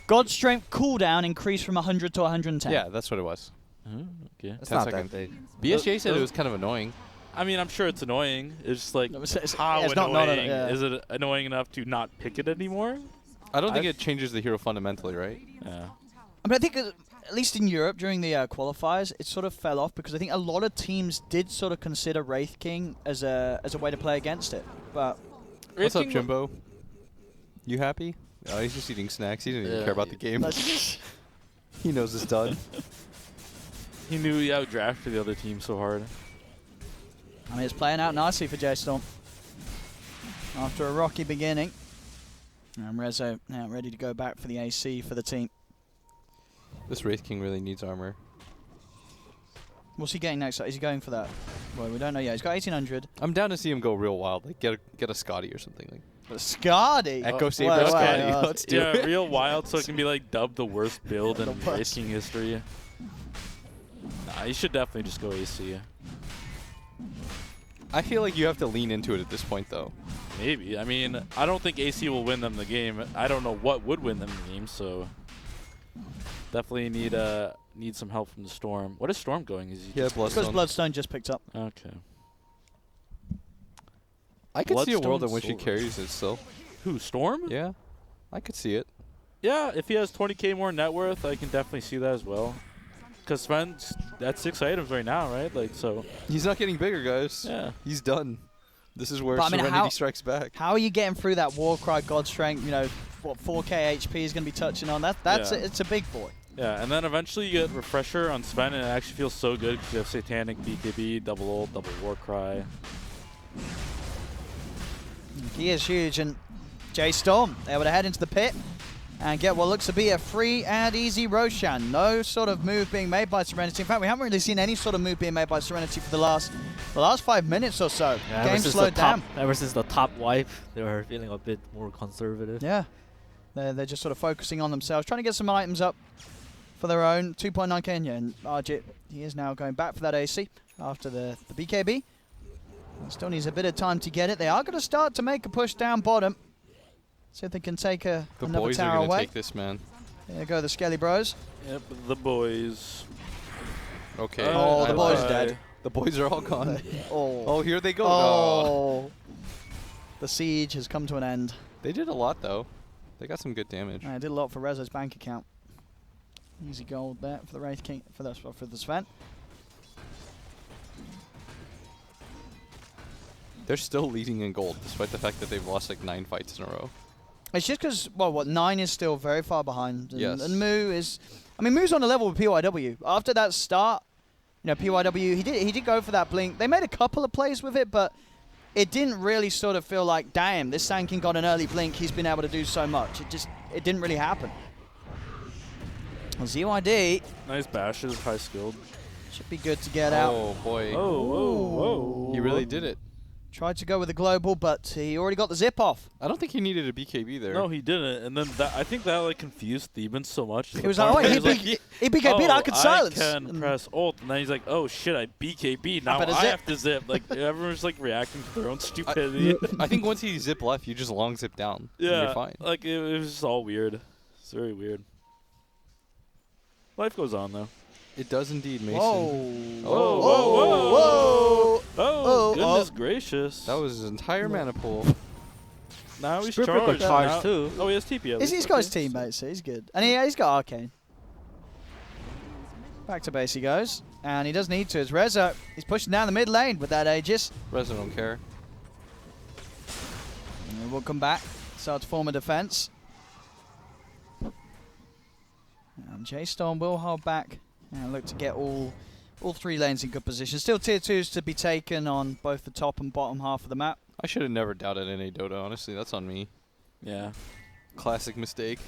God's Strength cooldown increased from 100 to 110. Yeah, that's what it was. Oh, okay. It's 10 not seconds. that big. BSJ said it those- was kind of annoying. I mean, I'm sure it's annoying. It's just like, No, it's how not annoying? yeah. Is it annoying enough to not pick it anymore? I don't think I've- it changes the hero fundamentally, right? Yeah. I mean, I think at least in Europe during the qualifiers, it sort of fell off because I think a lot of teams did sort of consider Wraith King as a way to play against it. But What's up, King- Jimbo? You happy? Oh, he's just eating snacks. He didn't even Yeah. care about the game. He knows it's done. He knew he outdrafted the other team so hard. I mean, it's playing out nicely for J.Storm. After a rocky beginning. And Rezo now ready to go back for the AC for the team. This Wraith King really needs armor. What's he getting next? Is he going for that? Well, we don't know yet. He's got 1800. I'm down to see him go real wild. Like get a Scotty or something. Like Scardy! Echo Saber wow, Scotty. wow. Let's do Yeah, it. real wild, so it can be like dubbed the worst build The in worst. Wraith King history. Nah, you should definitely just go AC. I feel like you have to lean into it at this point, though. Maybe. I mean, I don't think AC will win them the game. I don't know what would win them the game, so definitely need some help from the Storm. What is Storm going? Is he Yeah, just Because Bloodstone. Bloodstone just picked up. okay? I could see a world in Bloodstone which he Sword. carries it still. Who, Storm? Yeah, I could see it. Yeah, if he has 20k more net worth, I can definitely see that as well. Because Sven's at 6 items right now, right? Like, so, He's not getting bigger, guys. yeah. He's done. This is where But I mean, Serenity how- strikes back. How are you getting through that Warcry God Strength? You know, what 4k HP is going to be touching on? That's Yeah. it's a big boy. Yeah, and then eventually you get Refresher on Sven, and it actually feels so good because you have Satanic, BKB, double ult, double Warcry. He is huge, and J.Storm able to head into the pit and get what looks to be a free and easy Roshan. No sort of move being made by Serenity. In fact, we haven't really seen any sort of move being made by Serenity for the last 5 minutes or so. Yeah, Game slowed down. Ever since the top wipe, they were feeling a bit more conservative. Yeah, they're just sort of focusing on themselves, trying to get some items up for their own. 2.9k in here, and Arjit, he is now going back for that AC after the BKB. Still needs a bit of time to get it. They are going to start to make a push down bottom. See if they can take The another boys are tower going to away. take this, man. There go the Skelly Bros. Yep, the boys. Okay. Oh, the boys bye-bye. dead. The boys are all gone. Oh. Oh, here they go. Oh. The siege has come to an end. They did a lot, though. They got some good damage. I did a lot for Rezo's bank account. Easy gold there for the Wraith King, for the Sven. They're still leading in gold, despite the fact that they've lost like 9 fights in a row. It's just because, well, what, 9 is still very far behind. And, Yes. and Moo is, I mean, Moo's on the level with PYW. After that start, you know, PYW, he did go for that blink. They made a couple of plays with it, but it didn't really sort of feel like, damn, this Sand King got an early blink. He's been able to do so much. It didn't really happen. Well, ZYD Nice bashes, high skilled. should be good to get out. Oh, boy. Oh, whoa, whoa. He really did it. Tried to go with the global, but he already got the zip off. I don't think he needed a BKB there. No, he didn't. And then I think that like confused Thebans so much. He was like, oh, he BKB'd, I could silence. I can press ult. And then he's like, oh shit, I BKB. Now better I zip. have to zip. Like everyone's like reacting to their own stupidity. I think once he zip left, you just long zip down. And Yeah, you're fine. like it was just all weird. It's very weird. Life goes on though. It does indeed, Mason. Whoa. Oh. Whoa, whoa, Whoa. Oh, Oh, goodness oh. gracious. That was his entire mana pool. Now he's Spirit Breaker charged. charged Now- too. Oh, he has TP. at He's least. got his Okay. teammates, so he's good. And he's got Arcane. Back to base he goes. And he does need to. As Rezo, he's pushing down the mid lane with that Aegis. Rezo don't care. And we'll come back. Start to form a defense. And J.Storm will hold back and look to get all 3 lanes in good position. Still tier 2s to be taken on both the top and bottom half of the map. I should have never doubted NA Dota, honestly. That's on me. Yeah. Classic mistake.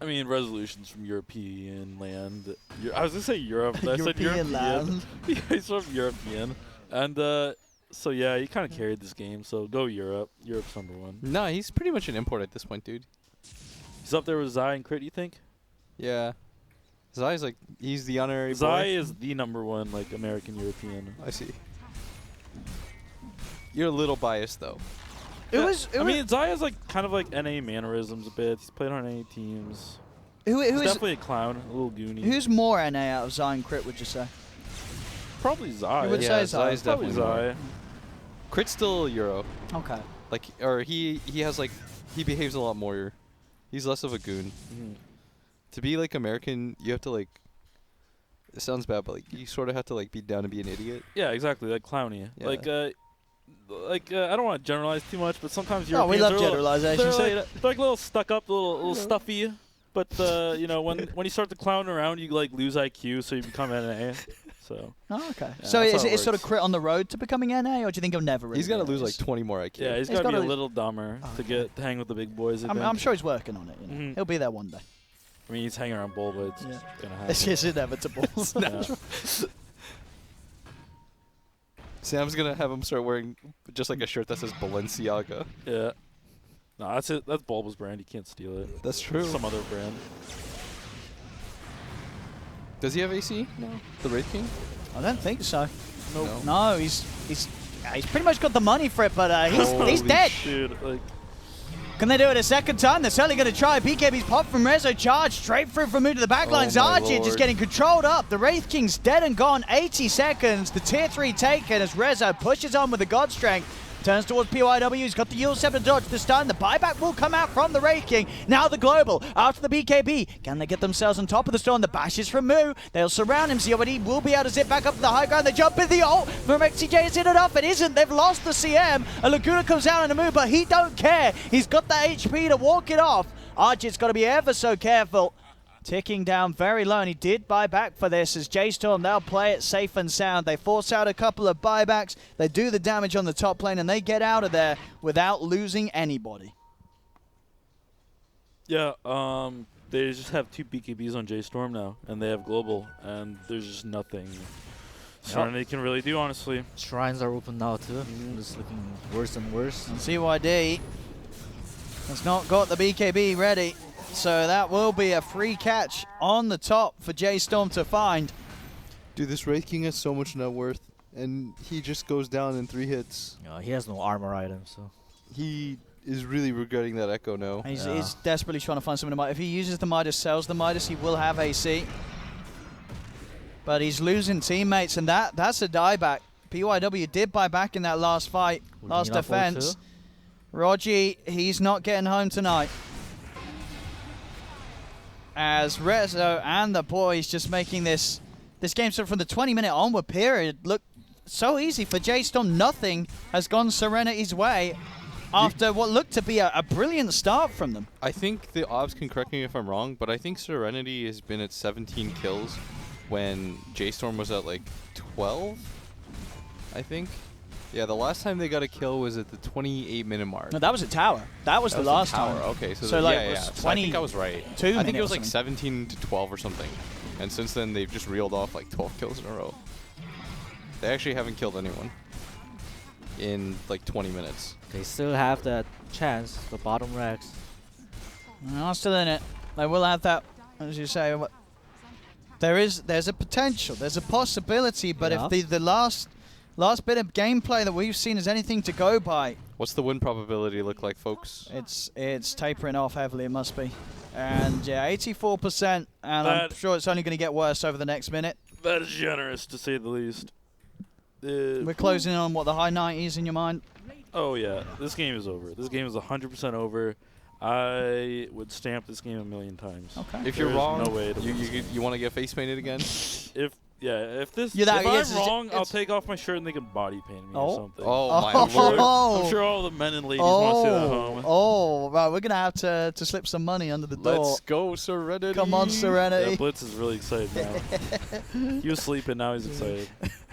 I mean, resolutions from European land. I was gonna say Europe. But I said European European. land. Yeah, he's from European, and so yeah, he kind of carried this game. So go Europe. Europe's #1. No, he's pretty much an import at this point, dude. He's up there with Zai and Crit. You think? Yeah. Zai's like, he's the honorary Zai boy. is the #1 like American European. I see. You're a little biased, though. I mean, Zai has like kind of like NA mannerisms a bit. He's played on NA teams. Who He's is definitely a clown, a little goony. who's more NA out of Zion Crit, would you say? Probably Zai? You would Yeah, say Zai. Zai's Probably definitely more. Zai. Crit's still Euro. Okay. Like, or he has like, he behaves a lot more. He's less of a goon. Mhm. To be like American, you have to like, it sounds bad, but like you sort of have to like be down to be an idiot. Yeah, exactly. Like clowny. Yeah. I don't want to generalize too much, but sometimes Oh, we Europeans love are a little- generalization. So They're like a little stuck up, a little stuffy. But you know, when you start to clown around, you like lose IQ, so you become NA. So Oh, okay. Yeah, So that's is how it it sort of works. Crit on the road to becoming NA, or do you think he'll never really He's got to be lose NA? like 20 more IQ. yeah, he's He's got to be a gotta- little dumber Oh, to okay. to hang with the big boys. I I'm think. sure he's working on it. You know? Mhm. He'll be there one day. I mean, he's hanging around Bull, but it's Yeah. gonna happen. It's just inevitable. Yeah. Sam's gonna have him start wearing just like a shirt that says Balenciaga. Yeah. No, that's it. That's Bulba's brand. You can't steal it. That's true. Some other brand. Does he have AC? No. The Wraith King? I don't think so. Nope. No, he's pretty much got the money for it, but he's Holy dead. Dude, like, Can they do it a second time? They're certainly going to try. BKB's pop from Rezo, charge straight through from Moon to the backline. Oh my Zarji just lord. getting controlled up. The Wraith King's dead and gone. 80 seconds. The tier 3 taken as Rezo pushes on with the God Strength. Turns towards PYW. He's got the Yule Scepter dodge this time. The buyback will come out from the Wraith King. Now the Global after the BKB. Can they get themselves on top of the storm? The bashes from Moo. They'll surround him. COD will be able to zip back up to the high ground. They jump in the ult from XCJ. Is it enough? It isn't. They've lost the CM. A Laguna comes out on a Moo, but he don't care. He's got the HP to walk it off. Archie's got to be ever so careful. Ticking down very low, and he did buy back for this as J.Storm, they'll play it safe and sound. They force out a couple of buybacks, they do the damage on the top lane, and they get out of there without losing anybody. yeah. They just have 2 BKBs on J.Storm now, and they have Global, and there's just nothing Serenity can really do, honestly. Shrines are open now too. It's looking worse and worse. And CYD has not got the BKB ready, so that will be a free catch on the top for J.Storm to find. Dude, this Wraith King has so much net worth, and he just goes down in 3 hits. He has no armor item, so. He is really regretting that Echo now. He's, Yeah. he's desperately trying to find something to Midas. If he uses the Midas, sells the Midas, he will have AC. But he's losing teammates, and that's a dieback. PYW did buy back in that last fight, Would last he not fall defense. too? Rogi, he's not getting home tonight. As Rezo and the boys just making this game so from the 20-minute onward period look so easy for J.Storm. Nothing has gone Serenity's way after what looked to be a brilliant start from them. I think the Obs can correct me if I'm wrong, but I think Serenity has been at 17 kills when J.Storm was at like 12, I think. Yeah, the last time they got a kill was at the 28-minute mark. No, that was a tower. That was the last tower. time. Okay, so, So, like, yeah, it yeah. was So I think I was right. 22 I think it was like minutes or 17 to 12 or something. And since then, they've just reeled off like 12 kills in a row. They actually haven't killed anyone in like 20 minutes. They still have that chance, the bottom racks. No, still in it. They will have that, as you say. There's a potential, there's a possibility, but Yeah. if the last bit of gameplay that we've seen is anything to go by, What's the win probability look like, folks? it's tapering off heavily. It must be, and yeah, 84%, and I'm That- sure it's only going to get worse over the next minute. That is generous, to say the least. We're closing in on what, the high 90s in your mind? Oh yeah, this game is over. This game is 100% over. I would stamp this game 1,000,000 times. Okay. If you're There is wrong, no way to you want to get face painted again? If You're that- I'm yes, wrong, I'll it's- take off my shirt and they can body paint me Oh. or something. Oh my I'm sure, word! I'm sure all the men and ladies want to see that at home. Oh, right. We're gonna have to slip some money under the door. Let's go, Serenity! Come on, Yeah, Serenity. Blitz is really excited now. He was sleeping, now he's excited.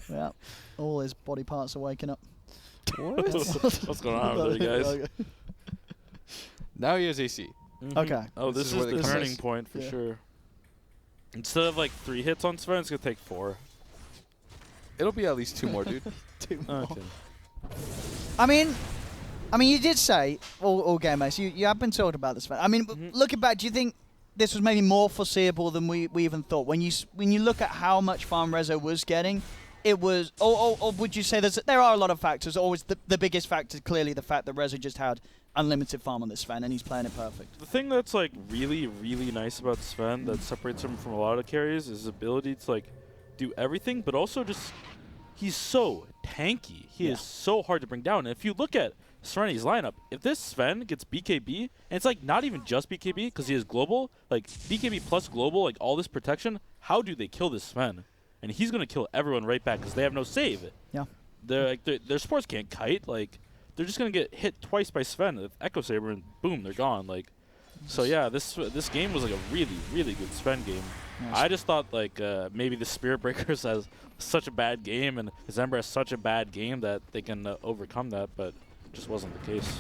Yeah. All his body parts are waking up. What's going on over there, guys? Now he has AC. Mhm. Okay. Oh, This this is is where they the come turning nice. point for Yeah. sure. Instead of like 3 hits on Sven, it's gonna take 4. It'll be at least 2 more, dude. Okay. I mean, you did say all game mates. You have been talking about this. I mean, Mhm. looking back, do you think this was maybe more foreseeable than we even thought? When you look at how much farm Rezo was getting, it was. Or would you say there are a lot of factors? Always the biggest factor, clearly, the fact that Rezo just had unlimited farm on this Sven and he's playing it perfect. The thing that's like really, really nice about Sven that separates him from a lot of carries is his ability to like do everything, but also just he's so tanky. He Yeah. is so hard to bring down. And if you look at Serenity's lineup, if this Sven gets BKB, and it's like not even just BKB because he is global, like BKB plus global, like all this protection, how do they kill this Sven? And he's gonna kill everyone right back because they have no save. Yeah. They're like their supports can't kite. Like they're just gonna get hit twice by Sven with Echo Saber and boom, they're gone. Like, so yeah, this game was like a really, really good Sven game. Yes. I just thought like maybe the Spirit Breakers has such a bad game and his Ember has such a bad game that they can overcome that, but it just wasn't the case.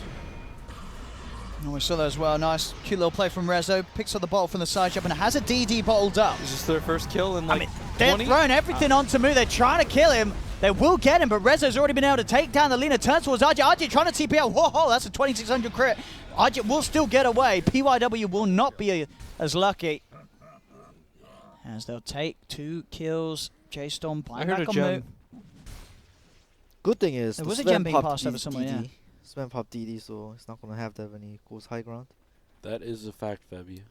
And we saw that as well. Nice, cute little play from Rezo. Picks up the bottle from the side jump and has a DD bottled up. Is this their first kill in like They're 20? throwing everything onto Mu. They're trying to kill him. They will get him, but Rezo's already been able to take down the Lina. Turns towards RJ. RJ trying to TP out. Whoa, that's a 2600 crit. RJ will still get away. PYW will not be as lucky. As they'll take 2 kills. J.Storm I back heard a on gem. Mu. Good thing is There the was a Sven gem being popped passed over his somewhere, DD. yeah. Sven popped DD, so he's not gonna have that when he goes high ground. That is a fact, Febby.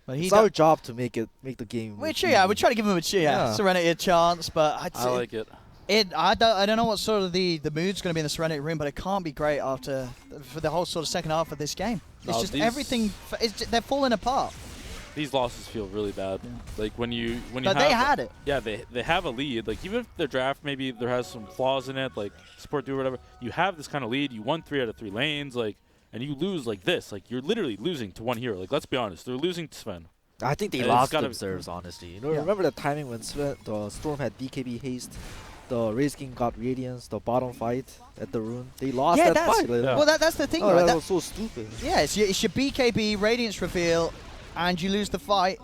But he It's our job to make the game. we try to give him a cheer. Yeah. Serenity a chance, but I'd I say like it. I don't know what sort of the mood's going to be in the Serenity room, but it can't be great for the whole sort of second half of this game. It's No, just these- everything. They're falling apart. These losses feel really bad. Yeah. Like when you But have they had it. Yeah, they have a lead. Like even if their draft maybe there has some flaws in it, like support do or whatever, you have this kind of lead. You won 3 out of 3 lanes, like, and you lose like this. Like you're literally losing to one hero. Like let's be honest, they're losing to Sven. I think they It's lost gotta- themselves, honestly. You know, Yeah. remember that timing when the Storm had BKB haste, the Raze King got Radiance, the bottom fight at the rune. They lost Yeah, that that's- fight. Like, Yeah. Well, that's the thing, oh, right? that That- was so stupid. yeah, it's your BKB Radiance reveal, and you lose the fight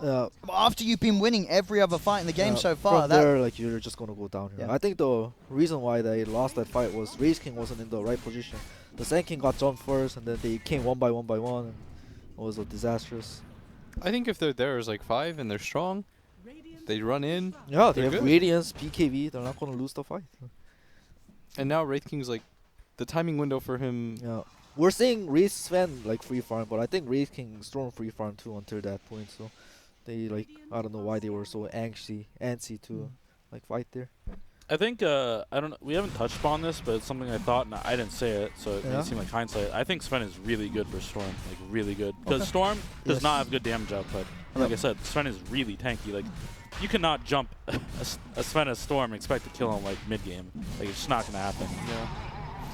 after you've been winning every other fight in the game so far. From there, like you're just gonna go down here. Yeah. I think the reason why they lost that fight was Raze King wasn't in the right position. The Sand King got jumped first, and then they came one by one by one. And it was a disastrous. I think if they're there as like 5 and they're strong, they run in. Yeah, they They're have good. Radiance, BKB. They're not gonna lose the fight. And now Wraith King's like the timing window for him. Yeah, we're seeing Raze Sven like free farm, but I think Raze King Storm free farm too until that point. So they like I don't know why they were so antsy to like fight there. I think I don't know. We haven't touched upon this, but it's something I thought, and I didn't say it, so it Yeah. may seem like hindsight. I think Sven is really good for Storm, like really good, because Storm does Yes. not have good damage output. And like I said, Sven is really tanky. Like you cannot jump a Sven as Storm and expect to kill him like mid game. Like it's just not gonna happen. Yeah.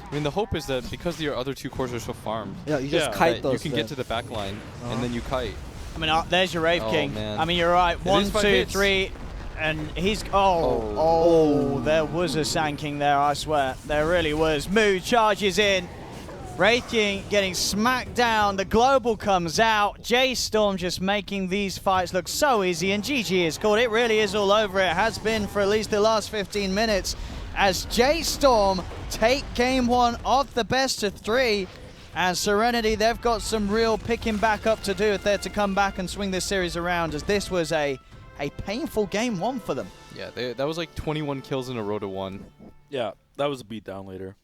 I mean, the hope is that because your other 2 cores are so farmed, Yeah, you just Yeah, kite that those. you can get to the back line and then you kite. I mean, there's your Rave Oh, King. man. I mean, you're right. It 1, is 5 2, hits. 3, and he's. Oh, there was a Sand King there, I swear. There really was. Mu charges in. Wraith King getting smacked down. The global comes out. J.Storm just making these fights look so easy, and GG is called. It really is all over. It has been for at least the last 15 minutes as J.Storm take game 1 of the best of 3. And Serenity, they've got some real picking back up to do if they're to come back and swing this series around, as this was a painful game 1 for them. Yeah, that was like 21 kills in a row to 1. Yeah, that was a beatdown later.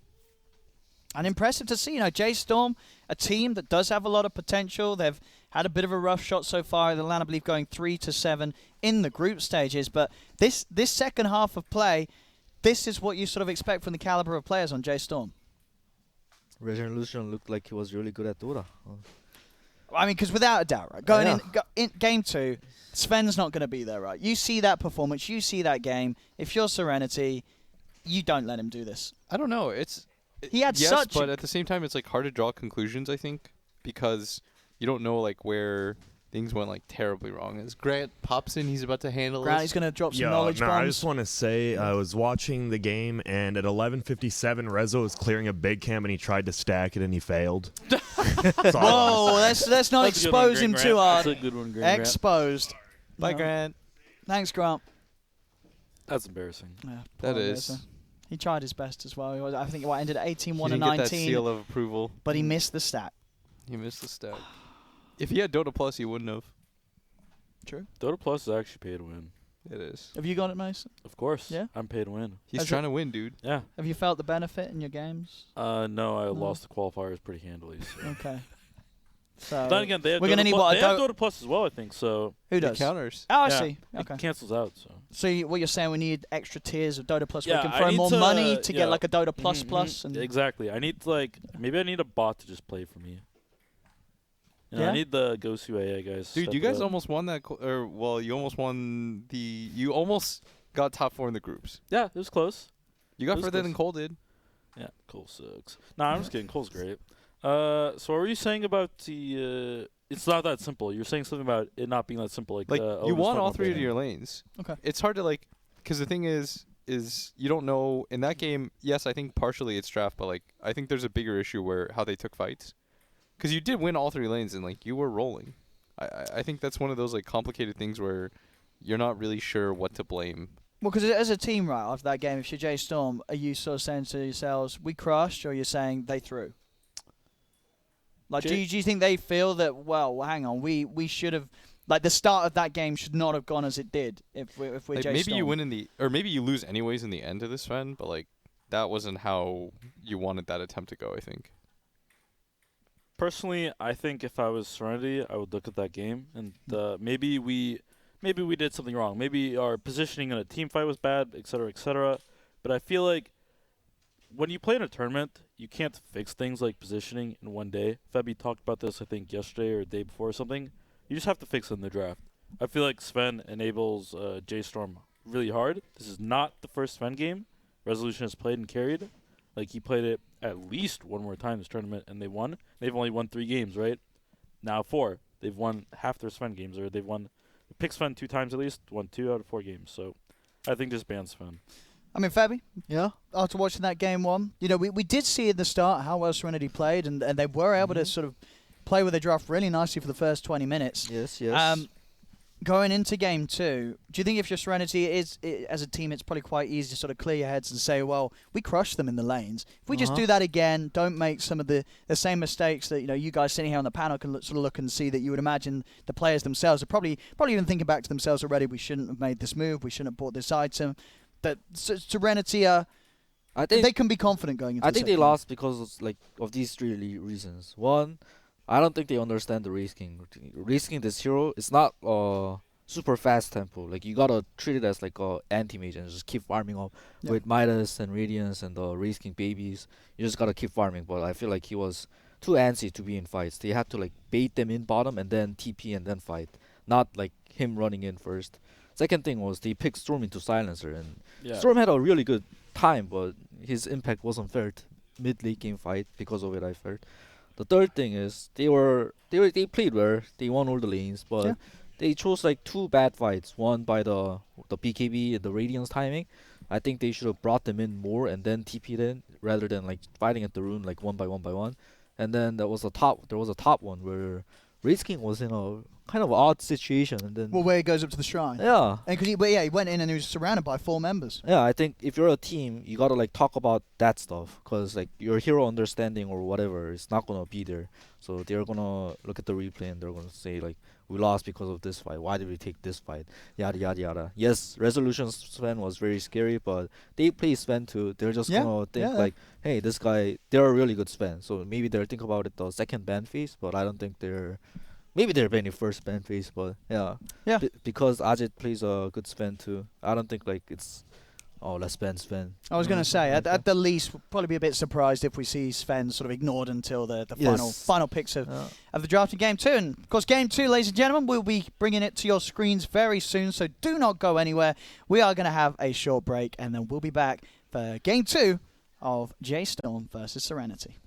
And impressive to see, J.Storm, a team that does have a lot of potential. They've had a bit of a rough shot so far. The LAN, I believe, going 3-7 in the group stages. But this second half of play, this is what you sort of expect from the caliber of players on J.Storm. Resolution looked like he was really good at Dota. I mean, because without a doubt, right, going Yeah. in game 2, Sven's not going to be there, right? You see that performance, you see that game. If you're Serenity, you don't let him do this. I don't know. He had yes, such but a- at the same time, it's like hard to draw conclusions. I think because you don't know like where things went like terribly wrong. As Grant pops in, he's about to handle Grant, this. he's going to drop some Yo, knowledge no, bombs. I just want to say I was watching the game, and at 11:57, Rezo was clearing a big cam, and he tried to stack it, and he failed. That's all I Whoa, wanna say. let's not That's a good one, expose him Grant. too hard. That's a good one, Grant. Exposed. Bye, No. Grant. Thanks, Grant. That's embarrassing. Yeah, That poor is. Mercer. He tried his best as well. He was, I think what ended at 18, He 1 and didn't get 19, that seal of approval. but he missed the stat. He missed the stat. If he had Dota Plus, he wouldn't have. True. Dota Plus is actually pay to win. It is. Have you got it, Mason? Of course. Yeah? I'm paid to win. He's Has trying to win, dude. Yeah. Have you felt the benefit in your games? No, I No. lost the qualifiers pretty handily. So. Okay. So Then again, they have we're Dota gonna need Plus. what, a They have Do- Dota Plus as well, I think. So who He does? counters. Oh, I Yeah. see. Okay. it cancels out. So So what you're saying, we need extra tiers of Dota Plus. Yeah, we can I throw need more to, money to yeah. get like a Dota Plus Mhm, Plus. mhm. And exactly. I need maybe I need a bot to just play for me. You know, Yeah? I need the Gosu AI guys. to Dude, step you it guys up. almost won that. You almost won the. You almost got top 4 in the groups. Yeah, it was close. You got It was further close. than Cole did. Yeah, Cole sucks. Nah, I'm just kidding. Cole's great. So what were you saying about the? It's not that simple. You're saying something about it not being that simple. Like Like oh, you this won one all won't 3 of play. your lanes. Okay. It's hard to like, because the thing is you don't know in that game. Yes, I think partially it's draft, but like I think there's a bigger issue where how they took fights, because you did win all 3 lanes and like you were rolling. I think that's one of those like complicated things where you're not really sure what to blame. well, because as a team, right after that game, if you're J.Storm, are you sort of saying to yourselves, "We crushed," or you're saying they threw? Like, do you think they feel that? Well, hang on, we should have. Like the start of that game should not have gone as it did if we're Like J-Storm. maybe you win in the, or maybe you lose anyways in the end of this run, but like that wasn't how you wanted that attempt to go. I think. Personally, I think if I was Serenity, I would look at that game and maybe we did something wrong. Maybe our positioning in a team fight was bad, etc., etc. But I feel like when you play in a tournament, you can't fix things like positioning in one day. Febby talked about this, I think, yesterday or the day before or something. You just have to fix it in the draft. I feel like Sven enables J.Storm really hard. This is not the first Sven game Resolution has played and carried. Like, he played it at least one more time this tournament, and they won. They've only won 3 games, right? Now 4. They've won half their Sven games, or they've picked Sven 2 times at least, won 2 out of 4 games. So I think just ban Sven. I mean, Fabi, Yeah. after watching that game 1, you know, we did see at the start how well Serenity played, and they were able to sort of play with their draft really nicely for the first 20 minutes. Yes. Yes. Going into game 2, do you think if you're Serenity, as a team, it's probably quite easy to sort of clear your heads and say, well, we crushed them in the lanes. If we just do that again, don't make some of the same mistakes that you guys sitting here on the panel can sort of look and see that you would imagine the players themselves are probably even thinking back to themselves already. We shouldn't have made this move. We shouldn't have bought this item. That Serenity, I think they can be confident going into. I the think they second lost because of these 3 reasons. One, I don't think they understand the risking. Risking this hero, it's not super fast tempo. Like you gotta treat it as like a anti-mage and just keep farming up Yeah. with Midas and Radiance and the risking babies. You just gotta keep farming. But I feel like he was too antsy to be in fights. They had to like bait them in bottom and then TP and then fight, not like him running in first. Second thing was they picked Storm into Silencer, and Yeah. Storm had a really good time, but his impact wasn't felt mid-late game fight because of it. I felt. The third thing is they played well. They won all the lanes, but Yeah. they chose like 2 bad fights. One by the BKB and the Radiance timing. I think they should have brought them in more and then TP'd in rather than like fighting at the rune like one by one. And then there was a top one where Race King was in a kind of odd situation, and then Well, where he goes up to the shrine. yeah. And cause he went in and he was surrounded by 4 members. Yeah, I think if you're a team, you gotta like talk about that stuff, cause like your hero understanding or whatever is not gonna be there. So they're gonna look at the replay and they're gonna say like, we lost because of this fight. Why did we take this fight? Yada yada yada. Yes, Resolution Sven was very scary, but they play Sven too. They're just Yeah, gonna think yeah. like, hey, this guy, they're a really good Sven. So maybe they're think about it the second ban phase, but I don't think they're. Maybe they're banning first ban phase, but yeah. Yeah. Because Ajit plays a good Sven too. I don't think like it's oh, let's ban Sven. I was going to say, like at the least, we'll probably be a bit surprised if we see Sven sort of ignored until the Yes. final picks of the draft in Game 2. And, of course, Game 2, ladies and gentlemen, we'll be bringing it to your screens very soon, so do not go anywhere. We are going to have a short break, and then we'll be back for Game 2 of J.Storm versus Serenity.